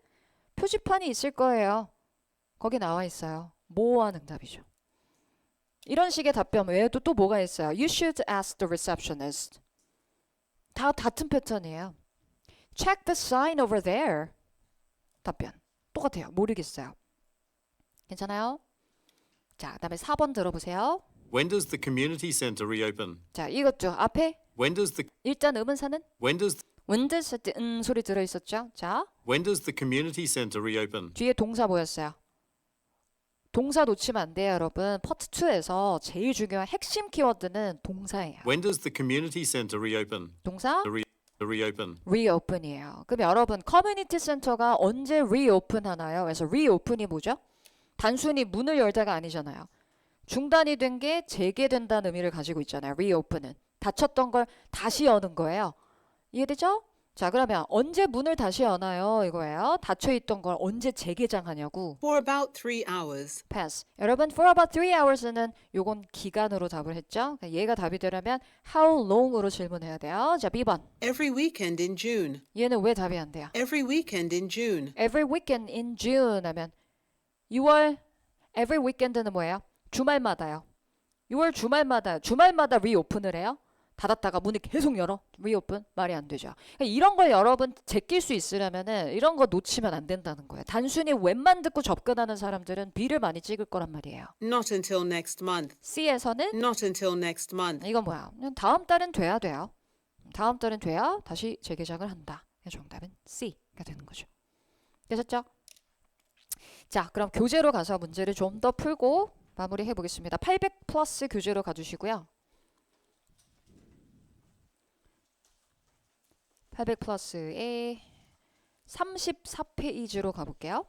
표지판이 있을 거예요. 거기 나와 있어요. 모호한 응답이죠. 이런 식의 답변 외에도 또 뭐가 있어요? You should ask the receptionist. 다 같은 패턴이에요. Check the sign over there. 답변 똑같아요. 모르겠어요. 괜찮아요? 자, 그다음에 4번 들어보세요. When does the community center reopen? 자, 이것도 앞에 When does the 일단 의문사는 when does windows 할 때 소리 들어 있었죠? 자, when does the community center reopen? 뒤에 동사 뭐였어요? 동사 놓치면 안 돼요, 여러분. 파트 2에서 제일 중요한 핵심 키워드는 동사예요. When does the community center reopen? 동사 Reopen. reopen이에요. 그럼 여러분 커뮤니티 센터가 언제 reopen 하나요? 그래서 reopen이 뭐죠? 단순히 문을 열다가 아니잖아요. 중단이 된 게 재개된다는 의미를 가지고 있잖아요. reopen은 닫혔던 걸 다시 여는 거예요. 이해되죠? 자, 그러면 언제 문을 다시 여나요? 이거예요. 닫혀있던 걸 언제 재개장하냐고. For about 3 hours. pass. 여러분 for about 3 hours는 요건 기간으로 답을 했죠. 그러니까 얘가 답이 되려면 how long으로 질문해야 돼요. 자, B번. Every weekend in June. 얘는 왜 답이 안 돼요? Every weekend in June. Every weekend in June 하면 6월 every weekend는 뭐예요? 주말마다요. 6월 주말마다 리오픈을 해요. 닫았다가 문을 계속 열어. 리오픈? 말이 안 되죠. 그러니까 이런 걸 여러분 제낄 수 있으려면은 이런 거 놓치면 안 된다는 거예요. 단순히 웹만 듣고 접근하는 사람들은 B를 많이 찍을 거란 말이에요. Not until next month. C에서는 Not until next month. 이건 뭐야? 다음 달은 돼야 돼요. 다음 달은 돼야 다시 재개장을 한다. 정답은 C가 되는 거죠. 되셨죠? 자, 그럼 교재로 가서 문제를 좀 더 풀고 마무리해 보겠습니다. 800 플러스 교재로 가주시고요. 800 플러스에 34페이지로 가볼게요.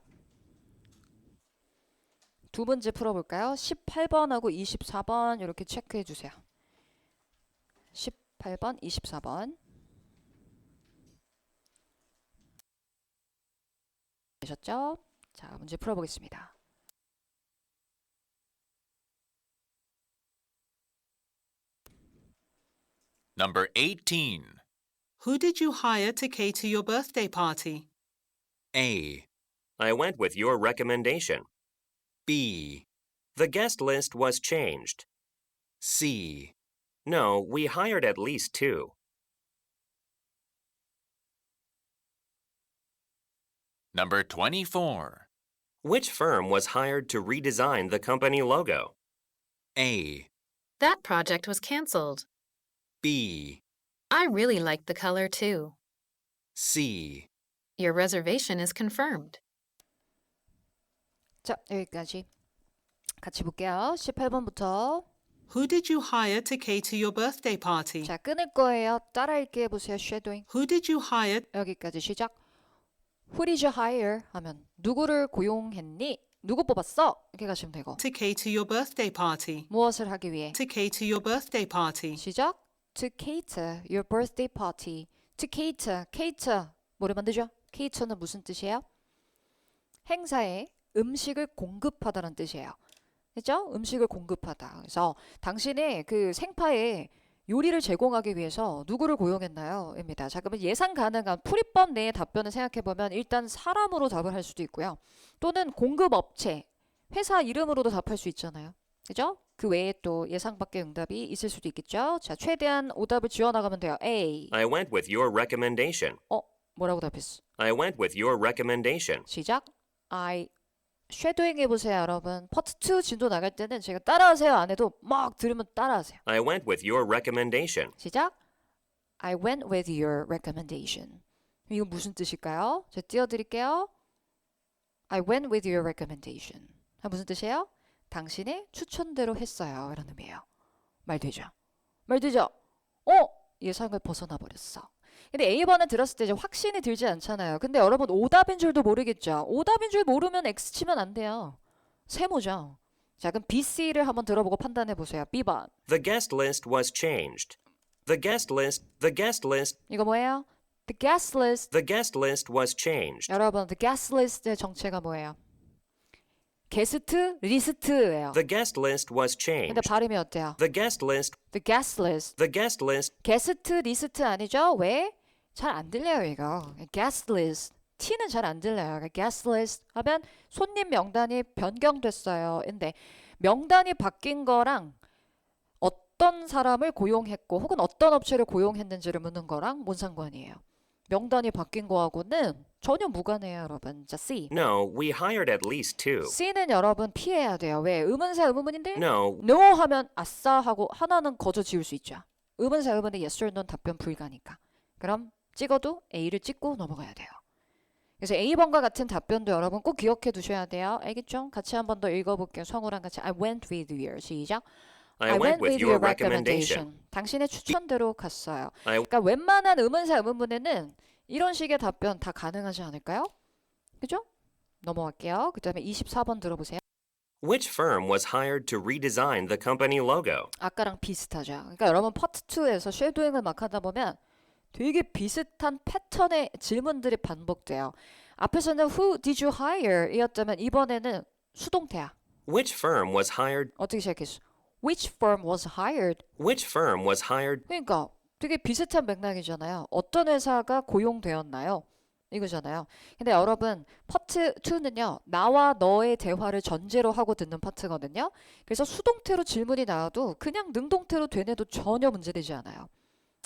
두 문제 풀어볼까요? 18번하고 24번 이렇게 체크해 주세요. 18번, 24번. 되셨죠? 자, 문제 풀어보겠습니다. Number 18. Who did you hire to cater your birthday party? A. I went with your recommendation. B. The guest list was changed. C. No, we hired at least 2. Number 24. Which firm was hired to redesign the company logo? A. That project was canceled. B. I really liked the color too. C. Your reservation is confirmed. 자, 여기까지 같이 볼게요. 18번부터. Who did you hire to cater your birthday party? 자, 끊을 거예요. 따라 읽기 해보세요. shadowing. Who did you hire 여기까지 시작. Who did you hire? 하면 누구를 고용했니? 누구 뽑았어? 이렇게 가시면 되고. to cater your birthday party? 무엇을 하기 위해? To cater your birthday party. 시작. To cater your birthday party. To cater. cater. 뭐를 만들죠? cater는 무슨 뜻이에요? 행사에 음식을 공급하다는 뜻이에요. 그죠? 음식을 공급하다. 그래서 당신의 그 생파에 요리를 제공하기 위해서 누구를 고용했나요? 입니다. 자, 그러면 예상 가능한 풀이법 내의 답변을 생각해보면 일단 사람으로 답을 할 수도 있고요. 또는 공급업체, 회사 이름으로도 답할 수 있잖아요. 그죠? 그 외에 또 예상 밖의 응답이 있을 수도 있겠죠. 자, 최대한 오답을 지어나가면 돼요. A. I went with your recommendation. 뭐라고 답했어? I went with your recommendation. 시작. I 쉐도잉 해보세요, 여러분. 파트 2 진도 나갈 때는 제가 따라하세요 안 해도 막 들으면 따라하세요. I went with your recommendation. 시작. I went with your recommendation. 이거 무슨 뜻일까요? 제가 띄워드릴게요. I went with your recommendation. 무슨 뜻이에요? 당신의 추천대로 했어요. 이런 의미예요. 말 되죠? 말 되죠? 예상을 벗어나 버렸어. 근데 A번을 들었을 때 이제 확신이 들지 않잖아요. 근데 여러분 오답인 줄도 모르겠죠. 오답인 줄 모르면 X 치면 안 돼요. 세모죠. 자, 그럼 B, C를 한번 들어보고 판단해 보세요. B번. The guest list was changed. The guest list. 이거 뭐예요? The guest list. The guest list was changed. 여러분, the guest list의 정체가 뭐예요? 게스트 리스트예요. The guest list was changed. 근데 발음이 어때요? The guest list. The guest list. The guest list. 게스트 리스트 아니죠? 왜? 잘 안 들려요, 이거. guest list. T는 잘 안 들려요. guest list 하면 손님 명단이 변경됐어요. 근데 명단이 바뀐 거랑 어떤 사람을 고용했고 혹은 어떤 업체를 고용했는지를 묻는 거랑 뭔 상관이에요? 명단이 바뀐 거하고는 전혀 무관해요, 여러분. 자, C. No, we hired at least 2. C는 여러분 피해야 돼요. 왜? 의문사 의문문인데? No, No 하면 아싸 하고 하나는 거저 지울 수 있죠. 의문사 의문의 yes or no 답변 불가니까. 그럼 찍어도 A를 찍고 넘어가야 돼요. 그래서 A번과 같은 답변도 여러분 꼭 기억해 두셔야 돼요. 알겠죠? 같이 한 번 더 읽어볼게요. 성우랑 같이 I went with your. 시작. I went with your recommendation. 당신의 추천대로 갔어요. I- 그러니까 웬만한 의문사 의문문에는 이런 식의 답변 다 가능하지 않을까요? 그죠? 넘어갈게요. 그 다음에 24번 들어보세요. Which firm was hired to redesign the company logo? 아까랑 비슷하죠. 그러니까 여러분 파트 2에서 쉐도잉을 막 하다 보면 되게 비슷한 패턴의 질문들이 반복돼요. 앞에서는 Who did you hire? 이었다면 이번에는 수동태야. Which firm was hired? 어떻게 시작했어? Which firm was hired? Which firm was hired? 그러니까 되게 비슷한 맥락이잖아요. 어떤 회사가 고용되었나요? 이거잖아요. 근데 여러분 파트 2는요. 나와 너의 대화를 전제로 하고 듣는 파트거든요. 그래서 수동태로 질문이 나와도 그냥 능동태로 되뇌도 전혀 문제되지 않아요.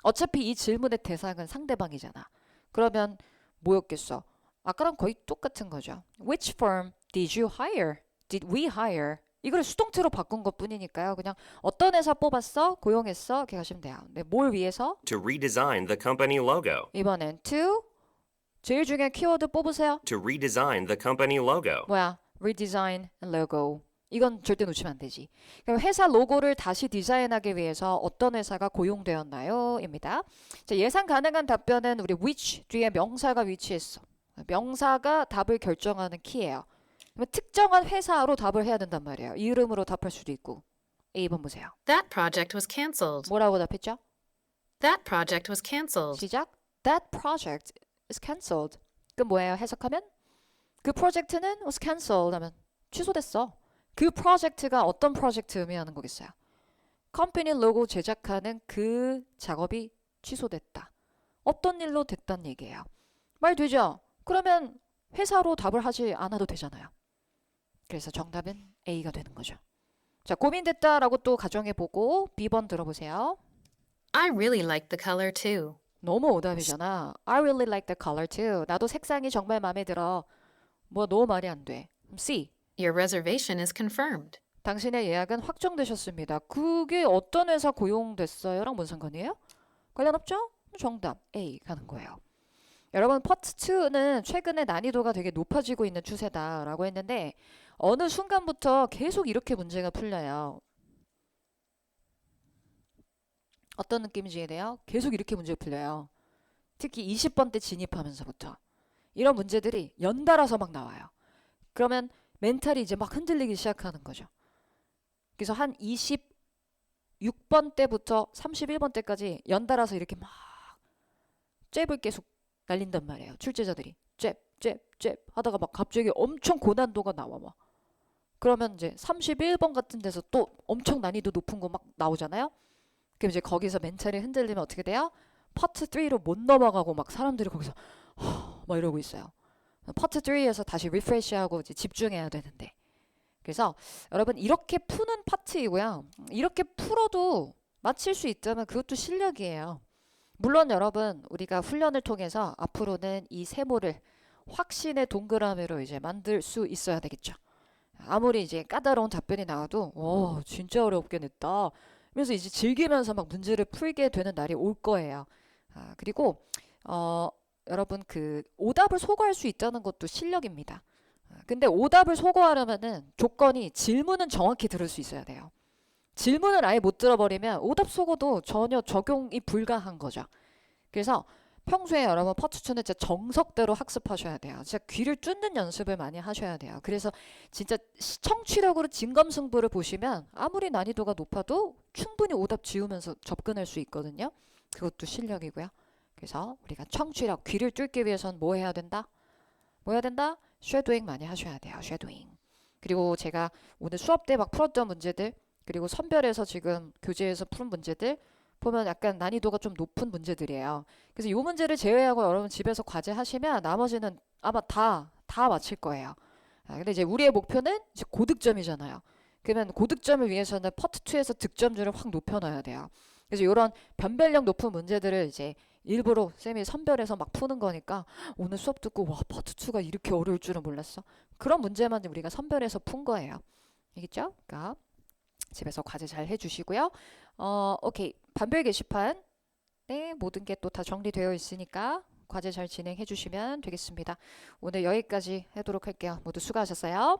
어차피 이 질문의 대상은 상대방이잖아. 그러면 뭐였겠어? 아까랑 거의 똑같은 거죠. Which firm did you hire? Did we hire? 이걸 수동태로 바꾼 것 뿐이니까요. 그냥 어떤 회사 뽑았어? 고용했어? 이렇게 가시면 돼요. 네, 뭘 위해서? To redesign the company logo. 이번엔 to 제일 중요한 키워드 뽑으세요. To redesign the company logo. 뭐야? redesign logo. 이건 절대 놓치면 안 되지. 그럼 회사 로고를 다시 디자인하기 위해서 어떤 회사가 고용되었나요? 입니다. 자, 예상 가능한 답변은 우리 which 뒤에 명사가 위치했어. 명사가 답을 결정하는 키예요. 그러면 특정한 회사로 답을 해야 된단 말이에요. 이름으로 답할 수도 있고. A번 보세요. That project was canceled. 뭐라고 답했죠? That project was canceled. 시작. That project is cancelled. 그럼 뭐예요? 해석하면? 그 프로젝트는 was cancelled 하면 취소됐어. 그 프로젝트가 어떤 프로젝트 의미하는 거겠어요? 컴퍼니 로고 제작하는 그 작업이 취소됐다. 어떤 일로 됐단 얘기예요. 말 되죠? 그러면 회사로 답을 하지 않아도 되잖아요. 그래서 정답은 A가 되는 거죠. 자, 고민됐다라고 또 가정해보고 B번 들어보세요. I really like the color too. 너무 오답이잖아. I really like the color too. 나도 색상이 정말 마음에 들어. 뭐 너무 말이 안 돼. C. Your reservation is confirmed. 당신의 예약은 확정되셨습니다. 그게 어떤 회사 고용됐어요?랑 뭔 상관이에요? 관련 없죠? 정답 A 가는 거예요. 여러분 파트 2는 최근에 난이도가 되게 높아지고 있는 추세다라고 했는데 어느 순간부터 계속 이렇게 문제가 풀려요. 어떤 느낌인지 이해돼요? 계속 이렇게 문제가 풀려요. 특히 20번 때 진입하면서부터 이런 문제들이 연달아서 막 나와요. 그러면 멘탈이 이제 막 흔들리기 시작하는 거죠. 그래서 한 26번 때부터 31번 때까지 연달아서 이렇게 막 잽을 계속 날린단 말이에요. 출제자들이 잽 하다가 막 갑자기 엄청 고난도가 나와 막. 그러면 이제 31번 같은 데서 또 엄청 난이도 높은 거 막 나오잖아요. 그럼 이제 거기서 멘탈이 흔들리면 어떻게 돼요? 파트 3로 못 넘어가고 막 사람들이 거기서 막 이러고 있어요. 파트 3에서 다시 리프레시하고 이제 집중해야 되는데. 그래서 여러분 이렇게 푸는 파트이고요. 이렇게 풀어도 맞힐 수 있다면 그것도 실력이에요. 물론 여러분 우리가 훈련을 통해서 앞으로는 이 세모를 확신의 동그라미로 이제 만들 수 있어야 되겠죠. 아무리 이제 까다로운 답변이 나와도 오 진짜 어렵게 냈다. 그래서 이제 즐기면서 막 문제를 풀게 되는 날이 올 거예요. 그리고 여러분 그 오답을 소거할 수 있다는 것도 실력입니다. 근데 오답을 소거하려면은 조건이 질문은 정확히 들을 수 있어야 돼요. 질문을 아예 못 들어버리면 오답 소거도 전혀 적용이 불가한 거죠. 그래서 평소에 여러분 파트2는 진짜 정석대로 학습하셔야 돼요. 진짜 귀를 뚫는 연습을 많이 하셔야 돼요. 그래서 진짜 청취력으로 진검승부를 보시면 아무리 난이도가 높아도 충분히 오답 지우면서 접근할 수 있거든요. 그것도 실력이고요. 그래서 우리가 청취력, 귀를 뚫기 위해서는 뭐 해야 된다? 뭐 해야 된다? 쉐도잉 많이 하셔야 돼요. 쉐도잉. 그리고 제가 오늘 수업 때 막 풀었던 문제들 그리고 선별해서 지금 교재에서 푸는 문제들 보면 약간 난이도가 좀 높은 문제들이에요. 그래서 이 문제를 제외하고 여러분 집에서 과제 하시면 나머지는 아마 다 맞힐 거예요. 근데 이제 우리의 목표는 이제 고득점이잖아요. 그러면 고득점을 위해서는 파트 2에서 득점률을 확 높여놔야 돼요. 그래서 이런 변별력 높은 문제들을 이제 일부러 쌤이 선별해서 막 푸는 거니까 오늘 수업 듣고 와 파트 2가 이렇게 어려울 줄은 몰랐어. 그런 문제만 우리가 선별해서 푼 거예요. 알겠죠? 그러니까 집에서 과제 잘 해주시고요. 오케이. 반별 게시판 네, 모든 게 또 다 정리되어 있으니까 과제 잘 진행해 주시면 되겠습니다. 오늘 여기까지 하도록 할게요. 모두 수고하셨어요.